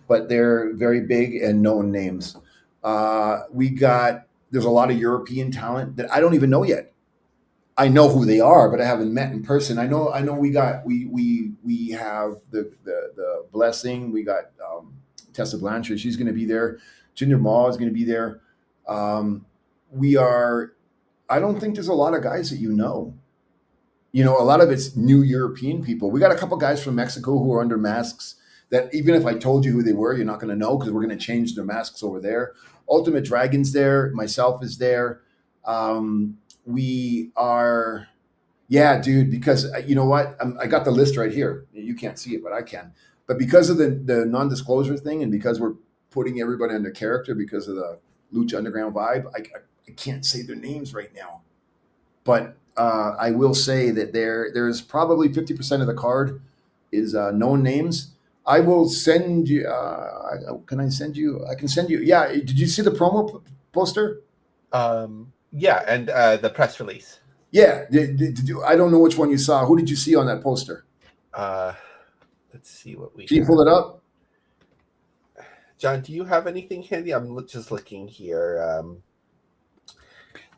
But they're very big and known names. There's a lot of European talent that I don't even know yet. I know who they are, but I haven't met in person. I know we have the Blessing. We got Tessa Blanchard. She's going to be there. Jinder Mahal is going to be there. I don't think there's a lot of guys that a lot of it's new European people. We got a couple guys from Mexico who are under masks that even if I told you who they were, you're not going to know because we're going to change their masks over there. Ultimate Dragon's there. Myself is there. We are, dude, because you know what? I got the list right here. You can't see it, but I can. But because of the non-disclosure thing and because we're putting everybody under character because of the Lucha Underground vibe, I can't say their names right now. But I will say that there's probably 50% of the card is known names. I will send you. Can I send you? I can send you. Yeah. Did you see the promo poster? Yeah, and the press release. Yeah. Did you? I don't know which one you saw. Who did you see on that poster? Let's see what we. Can you pull it up? John, do you have anything handy? I'm just looking here.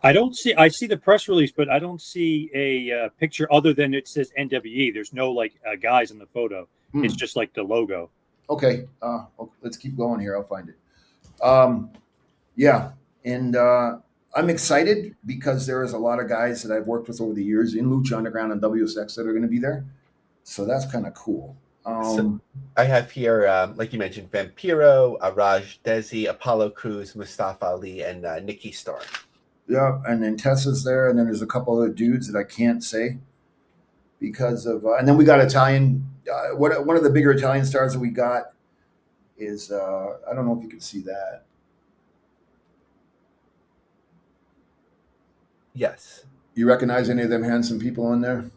I don't see. I see the press release, but I don't see a picture other than it says NWE. There's no guys in the photo. It's just like the logo. Okay, let's keep going here. I'll find it. Yeah, and I'm excited because there is a lot of guys that I've worked with over the years in Lucha Underground and WSX that are going to be there. So that's kind of cool. So I have here, like you mentioned, Vampiro, Raj Desi, Apollo Cruz, Mustafa Ali, and Nikki Starr. Yeah, and then Tessa's there, and then there's a couple other dudes that I can't say because of, and then we got Italian. One of the bigger Italian stars that we got is I don't know if you can see that. Yes. You recognize any of them handsome people on there?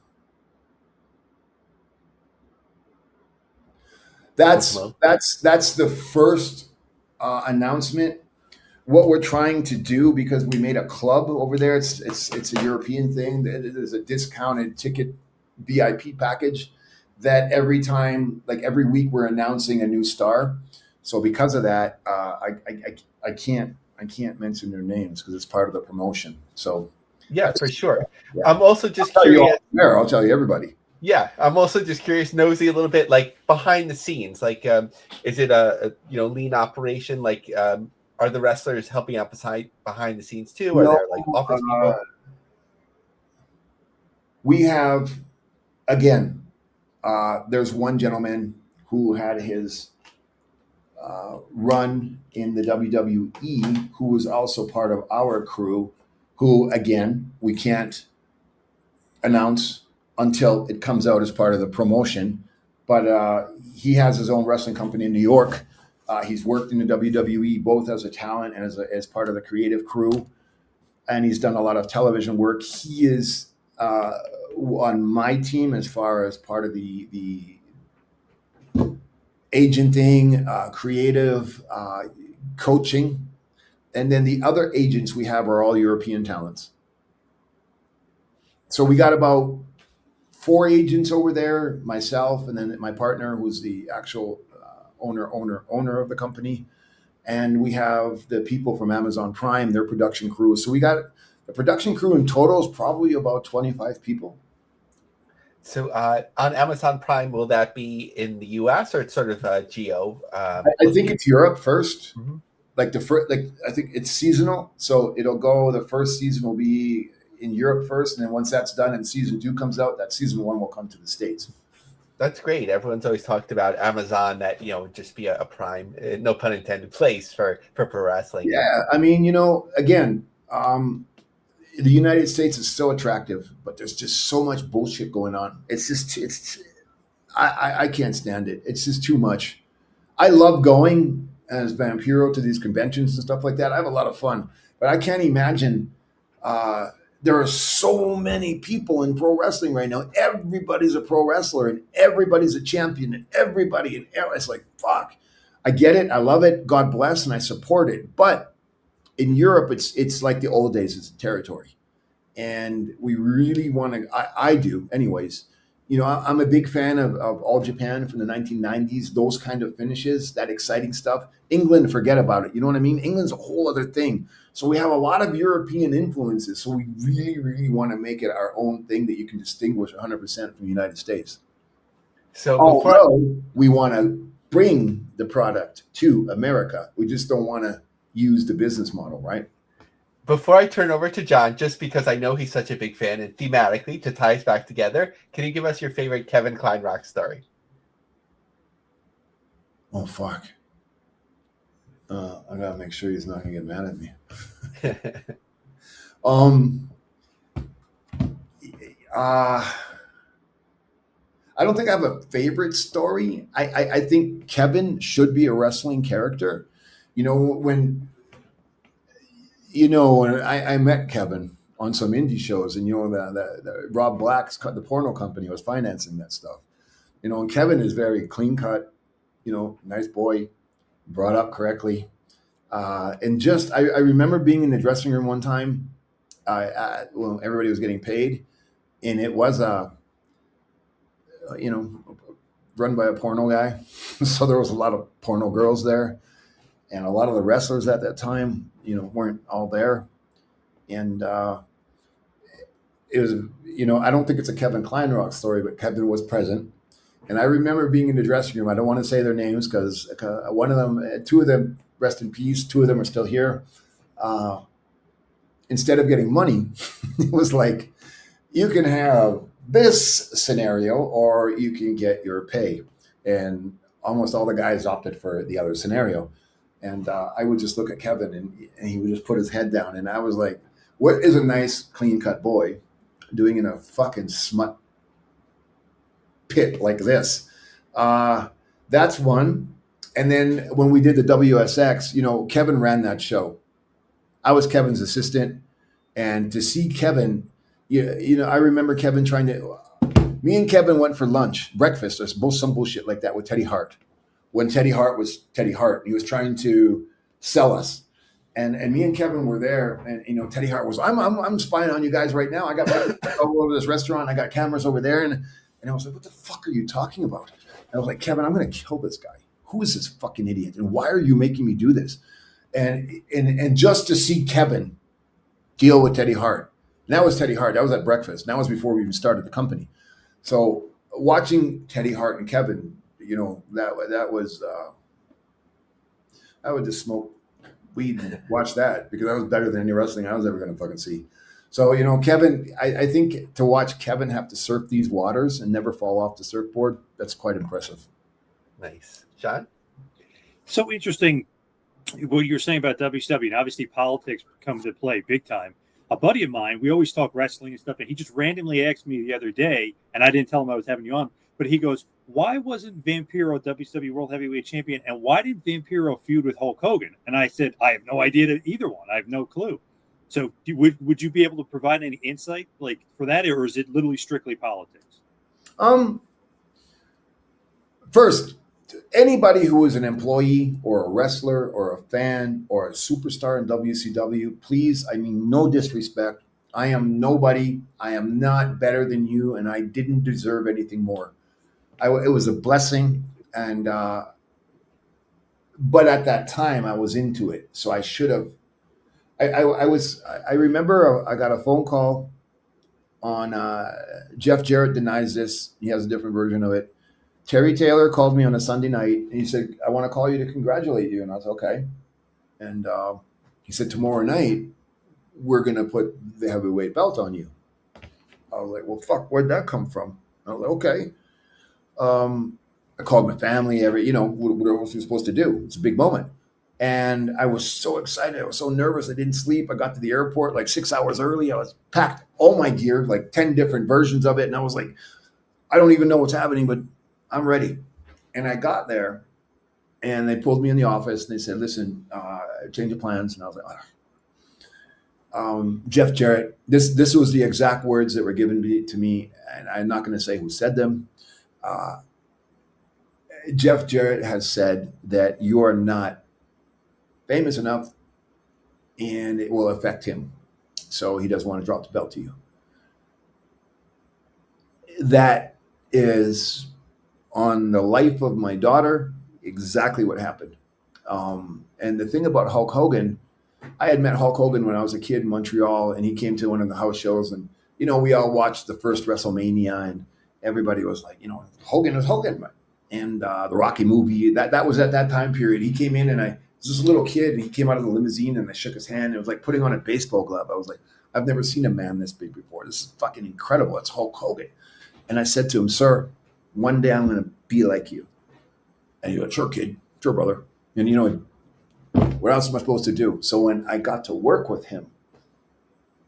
That's the first announcement. What we're trying to do, because we made a club over there, it's a European thing. There's a discounted ticket VIP package that every week we're announcing a new star. So because of that, I can't mention their names because it's part of the promotion. So yeah, for sure. Yeah. I'm also just curious. I'll tell you everybody. Yeah, I'm also just curious, nosy a little bit, like behind the scenes. Like, is it a lean operation? Like, are the wrestlers helping out behind the scenes too? Are there like office people? We have, again, there's one gentleman who had his run in the WWE, who was also part of our crew, who, again, we can't announce until it comes out as part of the promotion. But he has his own wrestling company in New York. He's worked in the WWE both as a talent and as part of the creative crew. And he's done a lot of television work. He is on my team as far as part of the agenting, creative, coaching. And then the other agents we have are all European talents. So we got about 4 agents over there, myself, and then my partner, who's the actual owner of the company. And we have the people from Amazon Prime, their production crew. So we got the production crew in total is probably about 25 people. So on Amazon Prime, will that be in the US or it's sort of geo? I think it's Europe first. Mm-hmm. I think it's seasonal. So it'll go, the first season will be in Europe first. And then once that's done and season 2 comes out, that season 1 will come to the States. That's great. Everyone's always talked about Amazon that, just be a prime, no pun intended, place for pro wrestling. Yeah. I mean, again, the United States is so attractive, but there's just so much bullshit going on. I can't stand it. It's just too much. I love going as Vampiro to these conventions and stuff like that. I have a lot of fun, but I can't imagine, there are so many people in pro wrestling right now. Everybody's a pro wrestler and everybody's a champion and it's like, fuck. I get it. I love it. God bless. And I support it. But in Europe, it's like the old days. It's a territory. And we really want to, I do anyways. I'm a big fan of All Japan from the 1990s, those kind of finishes, that exciting stuff. England, forget about it. You know what I mean? England's a whole other thing. So we have a lot of European influences. So we really, really want to make it our own thing that you can distinguish 100% from the United States. So we want to bring the product to America. We just don't want to use the business model, right? Before I turn over to John, just because I know he's such a big fan and thematically to tie us back together, can you give us your favorite Kevin Kleinrock story? Oh, fuck. I got to make sure he's not going to get mad at me. I don't think I have a favorite story. I think Kevin should be a wrestling character. When I met Kevin on some indie shows, and the Rob Black's the porno company was financing that stuff. And Kevin is very clean cut, nice boy, brought up correctly, and just I remember being in the dressing room one time, when everybody was getting paid, and it was run by a porno guy, so there was a lot of porno girls there. and a lot of the wrestlers at that time, weren't all there. And it was, I don't think it's a Kevin Kleinrock story, but Kevin was present. And I remember being in the dressing room. I don't want to say their names because two of them, rest in peace, two of them are still here. Instead of getting money, it was like, you can have this scenario or you can get your pay. And almost all the guys opted for the other scenario. And I would just look at Kevin and he would just put his head down. And I was like, what is a nice, clean-cut boy doing in a fucking smut pit like this? That's one. And then when we did the WSX, Kevin ran that show. I was Kevin's assistant. And to see Kevin, I remember Kevin me and Kevin went for lunch, breakfast, or some bullshit like that with Teddy Hart. When Teddy Hart was Teddy Hart, he was trying to sell us. And me and Kevin were there, and Teddy Hart was, I'm spying on you guys right now. I got all over this restaurant. I got cameras over there, and I was like, what the fuck are you talking about? And I was like, Kevin, I'm going to kill this guy. Who is this fucking idiot? And why are you making me do this? And just to see Kevin deal with Teddy Hart. And that was Teddy Hart. That was at breakfast. And that was before we even started the company. So watching Teddy Hart and Kevin, that was I would just smoke weed and watch that because that was better than any wrestling I was ever going to fucking see. So, Kevin, I think to watch Kevin have to surf these waters and never fall off the surfboard, that's quite impressive. Nice. John? So interesting what you're saying about WCW. And obviously politics come into play big time. A buddy of mine, we always talk wrestling and stuff, and he just randomly asked me the other day, and I didn't tell him I was having you on, but he goes, why wasn't Vampiro WCW World Heavyweight Champion, and why did Vampiro feud with Hulk Hogan? And I said, I have no idea to either one. I have no clue. So would you be able to provide any insight for that, or is it literally strictly politics? First, anybody who is an employee or a wrestler or a fan or a superstar in WCW, please, no disrespect. I am nobody. I am not better than you, and I didn't deserve anything more. It was a blessing, and but at that time I was into it, so I should have. I remember I got a phone call on Jeff Jarrett denies this. He has a different version of it. Terry Taylor called me on a Sunday night, and he said, I want to call you to congratulate you. And I was okay. And he said, tomorrow night, we're going to put the heavyweight belt on you. I was like, well, fuck, where'd that come from? I was like, okay. I called my family, what else was supposed to do? It's a big moment. And I was so excited. I was so nervous. I didn't sleep. I got to the airport like 6 hours early. I was packed all my gear, like 10 different versions of it. And I was like, I don't even know what's happening, but I'm ready. And I got there and they pulled me in the office and they said, listen, change of plans. And I was like, Jeff Jarrett, this was the exact words that were given to me. And I'm not going to say who said them. Jeff Jarrett has said that you are not famous enough and it will affect him. So he doesn't want to drop the belt to you. That is on the life of my daughter, exactly what happened. And the thing about Hulk Hogan, I had met Hulk Hogan when I was a kid in Montreal, and he came to one of the house shows, and we all watched the first WrestleMania, and everybody was like, Hogan is Hogan, and the Rocky movie. That was at that time period. He came in, and I was just a little kid, and he came out of the limousine, and I shook his hand. It was like putting on a baseball glove. I was like, I've never seen a man this big before. This is fucking incredible. It's Hulk Hogan. And I said to him, sir, one day I'm going to be like you. And he goes, sure, kid. Sure, brother. And what else am I supposed to do? So when I got to work with him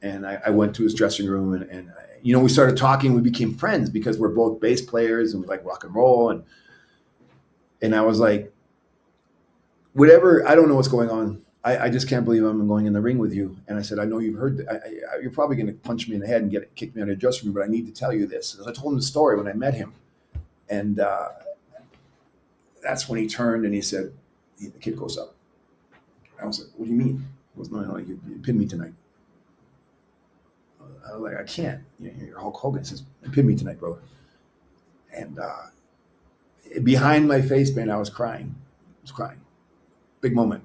and I went to his dressing room and we started talking, we became friends because we're both bass players and we like rock and roll. And I was like, whatever, I don't know what's going on. I just can't believe I'm going in the ring with you. And I said, I know you've heard that. You're probably going to punch me in the head and kick me out of the dressing room, but I need to tell you this. And I told him the story when I met him. And that's when he turned and he said, the kid goes up. I was like, what do you mean? He goes, no, you pinned me tonight. I was like, I can't. You're Hulk Hogan. He says, pin me tonight, bro. And behind my face, man, I was crying. Big moment.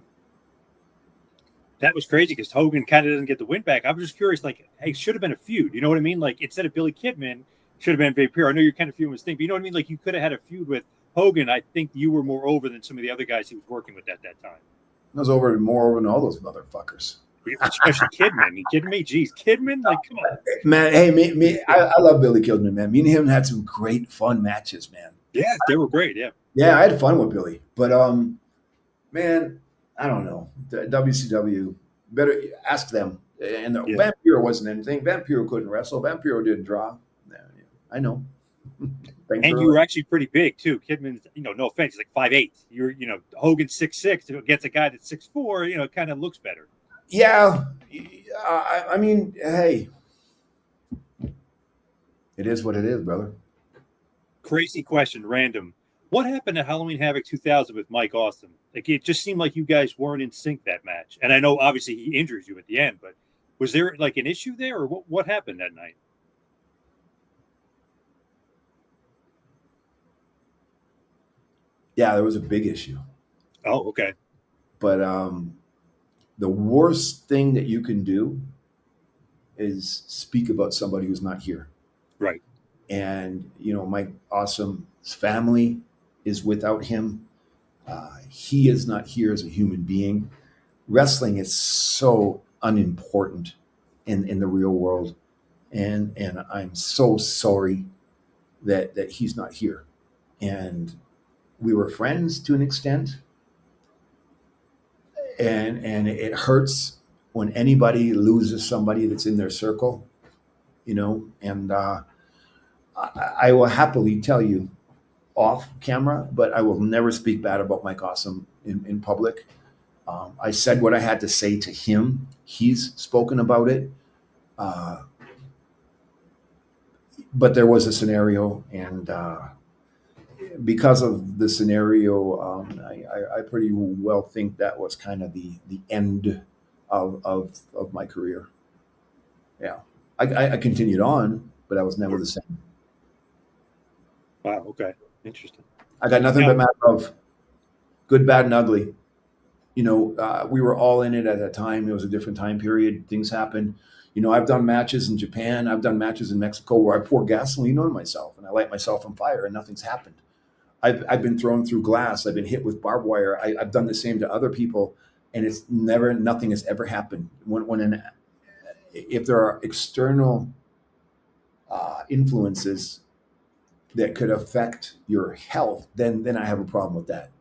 That was crazy because Hogan kind of doesn't get the win back. I was just curious, like, hey, should have been a feud. You know what I mean? Like, instead of Billy Kidman, should have been Vampiro. I know you're kind of feuding with Sting, but you know what I mean? Like, you could have had a feud with Hogan. I think you were more over than some of the other guys he was working with at that time. I was more over than all those motherfuckers. Especially Kidman. You kidding me? Jeez, Kidman? Like, come on. Man, hey, I love Billy Kidman, man. Me and him had some great fun matches, man. Yeah, they were great, yeah. Yeah, I had fun with Billy. But, man, I don't know. WCW, better ask them. And Vampiro wasn't anything. Vampiro couldn't wrestle. Vampiro didn't draw. I know. And you were actually pretty big, too. Kidman, no offense, he's like 5'8". You're, Hogan's 6'6". Gets a guy that's 6'4", it kind of looks better. Yeah. I mean, hey. It is what it is, brother. Crazy question, random. What happened at Halloween Havoc 2000 with Mike Awesome? Like, it just seemed like you guys weren't in sync that match. And I know, obviously, he injures you at the end, but was there, like, an issue there, or what happened that night? Yeah, there was a big issue. Oh, okay. But the worst thing that you can do is speak about somebody who's not here. Right. And, Mike Awesome's family is without him. He is not here as a human being. Wrestling is so unimportant in the real world. And I'm so sorry that he's not here. And we were friends to an extent. And it hurts when anybody loses somebody that's in their circle, and I will happily tell you off camera, but I will never speak bad about Mike Awesome in public. I said what I had to say to him. He's spoken about it. But there was a scenario, and because of the scenario, I pretty well think that was kind of the end of my career. Yeah. I continued on, but I was never the same. Wow, okay. Interesting. I got nothing but mad love. Good, bad, and ugly. We were all in it at that time. It was a different time period. Things happened. I've done matches in Japan. I've done matches in Mexico where I pour gasoline on myself and I light myself on fire and nothing's happened. I've been thrown through glass. I've been hit with barbed wire. I've done the same to other people, and nothing has ever happened. If there are external influences that could affect your health, then I have a problem with that,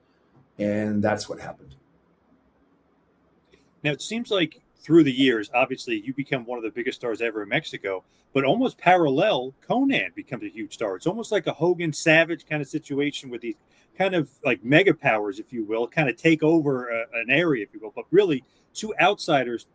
and that's what happened. Now it seems like through the years, obviously, you become one of the biggest stars ever in Mexico, but almost parallel, Konnan becomes a huge star. It's almost like a Hogan Savage kind of situation with these kind of like mega powers, if you will, kind of take over an area, if you will. But really, two outsiders,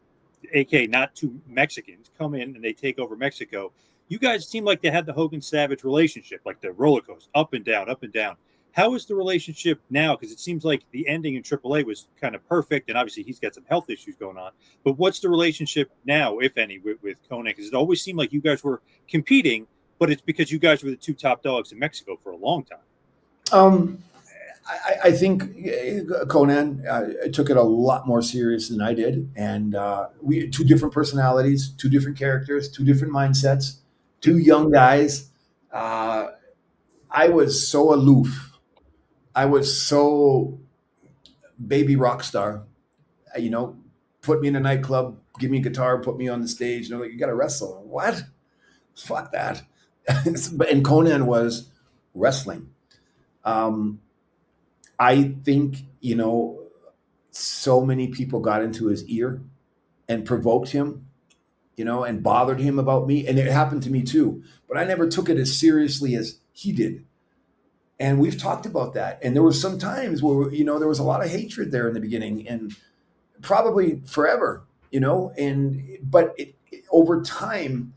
aka not two Mexicans, come in and they take over Mexico. You guys seem like they had the Hogan Savage relationship, like the roller coaster, up and down, up and down. How is the relationship now? Because it seems like the ending in AAA was kind of perfect, and obviously he's got some health issues going on. But what's the relationship now, if any, with Konnan? Because it always seemed like you guys were competing, but it's because you guys were the two top dogs in Mexico for a long time. I think Konnan took it a lot more serious than I did, and we had two different personalities, two different characters, two different mindsets, two young guys. I was so aloof. I was so baby rock star, put me in a nightclub, give me a guitar, put me on the stage. And they're like, you got to wrestle. What? Fuck that. And Konnan was wrestling. I think, so many people got into his ear and provoked him, and bothered him about me. And it happened to me too. But I never took it as seriously as he did. And we've talked about that. And there were some times where, there was a lot of hatred there in the beginning and probably forever, but over time,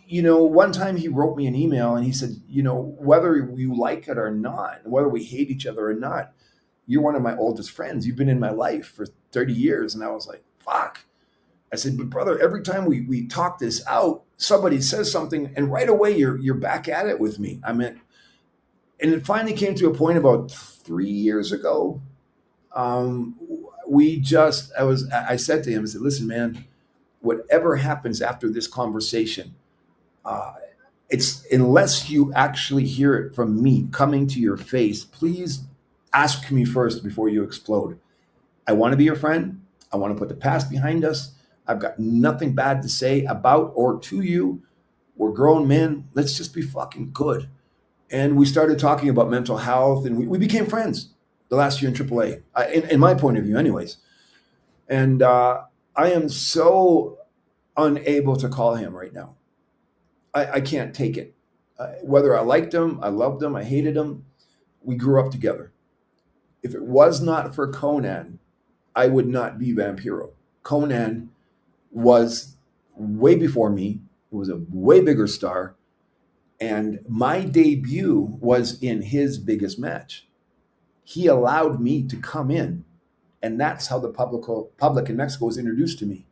one time he wrote me an email and he said, whether you like it or not, whether we hate each other or not, you're one of my oldest friends. You've been in my life for 30 years. And I was like, fuck. I said, but brother, every time we talk this out, somebody says something and right away you're back at it with me. And it finally came to a point about 3 years ago I said to him, I said, listen, man, whatever happens after this conversation, it's unless you actually hear it from me coming to your face, please ask me first before you explode. I want to be your friend. I want to put the past behind us. I've got nothing bad to say about or to you. We're grown men. Let's just be fucking good. And we started talking about mental health, and we became friends the last year in AAA, in my point of view anyways. And I am so unable to call him right now. I can't take it. Whether I liked him, I loved him, I hated him, we grew up together. If it was not for Konnan, I would not be Vampiro. Konnan was way before me. He was a way bigger star. And my debut was in his biggest match. He allowed me to come in. And that's how the public in Mexico was introduced to me.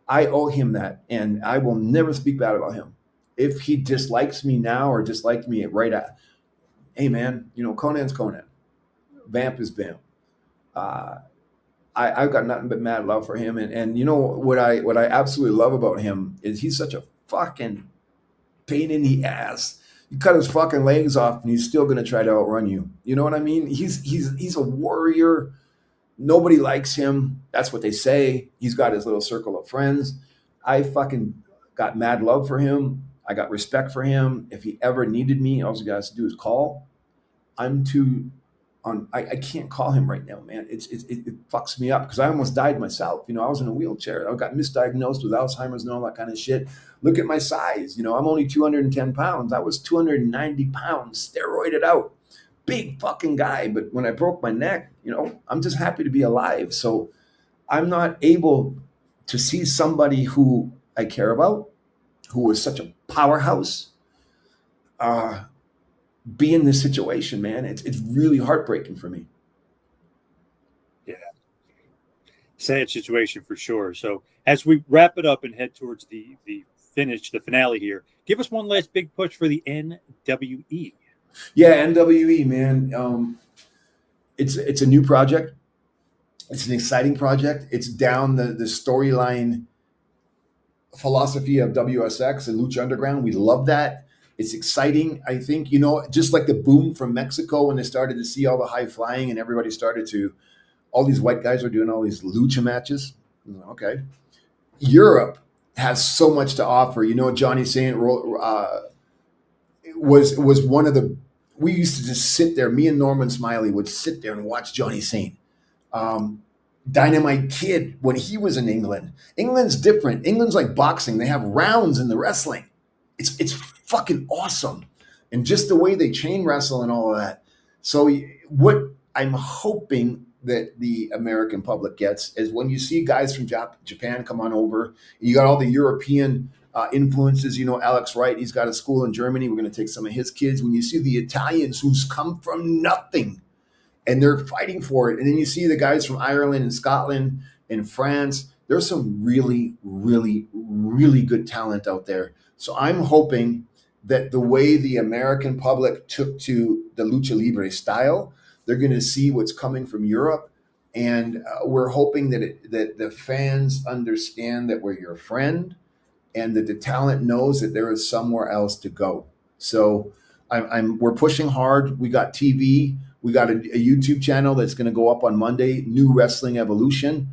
I owe him that. And I will never speak bad about him. If he dislikes me now or disliked me right at, hey man, Konnan's Konnan. Vamp is Vamp. I've got nothing but mad love for him. And what I absolutely love about him is he's such a fucking pain in the ass. You cut his fucking legs off and he's still going to try to outrun you. You know what I mean? He's a warrior. Nobody likes him. That's what they say. He's got his little circle of friends. I fucking got mad love for him. I got respect for him. If he ever needed me, all he got to do is call. I can't call him right now, man. It fucks me up because I almost died myself. I was in a wheelchair. I got misdiagnosed with Alzheimer's and all that kind of shit. Look at my size. I'm only 210 pounds. I was 290 pounds, steroided out. Big fucking guy. But when I broke my neck, I'm just happy to be alive. So I'm not able to see somebody who I care about, who is such a powerhouse, be in this situation, man. It's really heartbreaking for me. Yeah. Sad situation for sure. So as we wrap it up and head towards the finale here, give us one last big push for the NWE. Yeah, NWE, man. It's a new project. It's an exciting project. It's down the storyline philosophy of WSX and Lucha Underground. We love that. It's exciting. I think, just like the boom from Mexico when they started to see all the high flying and everybody started to, all these white guys are doing all these lucha matches. Okay. Europe has so much to offer. Johnny Saint was one of the, we used to just sit there. Me and Norman Smiley would sit there and watch Johnny Saint. Dynamite Kid, when he was in England. England's different. England's like boxing. They have rounds in the wrestling. It's fucking awesome. And just the way they chain wrestle and all of that. So what I'm hoping that the American public gets is when you see guys from Japan come on over, you got all the European influences, Alex Wright, he's got a school in Germany. We're going to take some of his kids. When you see the Italians who's come from nothing and they're fighting for it. And then you see the guys from Ireland and Scotland and France. There's some really, really, really good talent out there. So I'm hoping that the way the American public took to the Lucha Libre style, they're going to see what's coming from Europe. And we're hoping that the fans understand that we're your friend and that the talent knows that there is somewhere else to go. So we're pushing hard. We got TV. We got a YouTube channel that's going to go up on Monday, New Wrestling Evolution.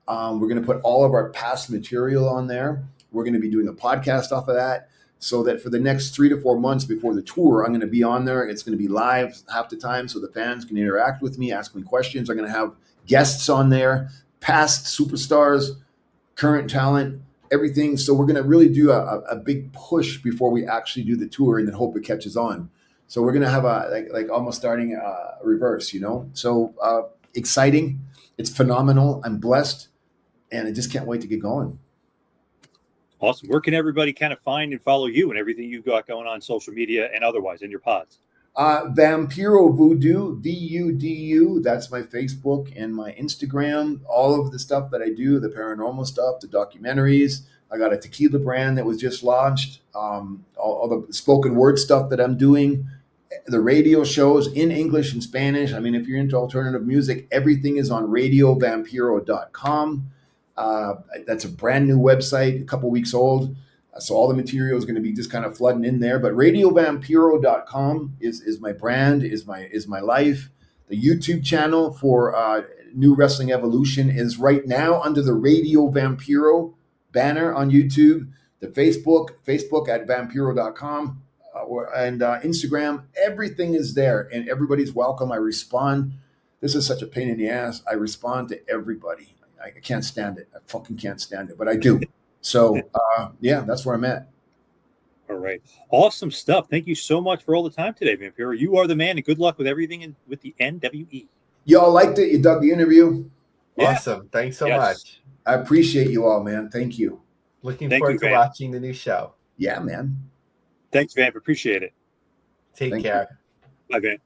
We're going to put all of our past material on there. We're going to be doing a podcast off of that so that for the next 3 to 4 months before the tour, I'm going to be on there. It's going to be live half the time so the fans can interact with me, ask me questions. I'm going to have guests on there, past superstars, current talent, everything. So we're going to really do a big push before we actually do the tour and then hope it catches on. So we're going to have like almost starting reverse, So exciting. It's phenomenal. I'm blessed. And I just can't wait to get going. Awesome. Where can everybody kind of find and follow you and everything you've got going on social media and otherwise in your pods? Vampiro Voodoo, VUDU. That's my Facebook and my Instagram. All of the stuff that I do, the paranormal stuff, the documentaries. I got a tequila brand that was just launched. All the spoken word stuff that I'm doing. the radio shows in English and Spanish. I mean, if you're into alternative music, everything is on radiovampiro.com. That's a brand new website, a couple weeks old. So all the material is going to be just kind of flooding in there. But radiovampiro.com is my brand, is my life. The YouTube channel for New Wrestling Evolution is right now under the Radio Vampiro banner on YouTube. The Facebook at vampiro.com. And Instagram, everything is there, and everybody's welcome. I respond. This is such a pain in the ass. I respond to everybody. I can't stand it. I fucking can't stand it, but I do. So, yeah, that's where I'm at. All right. Awesome stuff. Thank you so much for all the time today, Vampiro. You are the man, and good luck with everything with the NWE. Y'all liked it? You dug the interview? Yeah. Awesome. Thanks so much. I appreciate you all, man. Thank you. Looking forward to watching the new show. Yeah, man. Thanks, Vamp. Appreciate it. Take care. Bye, Vamp.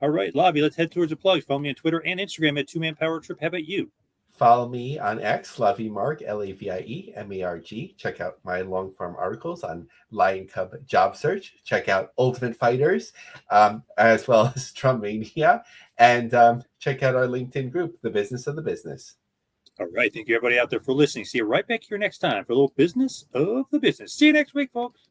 All right, Lavie, let's head towards the plugs. Follow me on Twitter and Instagram at 2Man Power Trip. How about you? Follow me on X, Lavie Marg, LAVIE-MARG. Check out my long form articles on Lion Cub Job Search. Check out Ultimate Fighters, as well as Trummania. And check out our LinkedIn group, The Business of the Business. All right. Thank you, everybody out there, for listening. See you right back here next time for a little business of the business. See you next week, folks.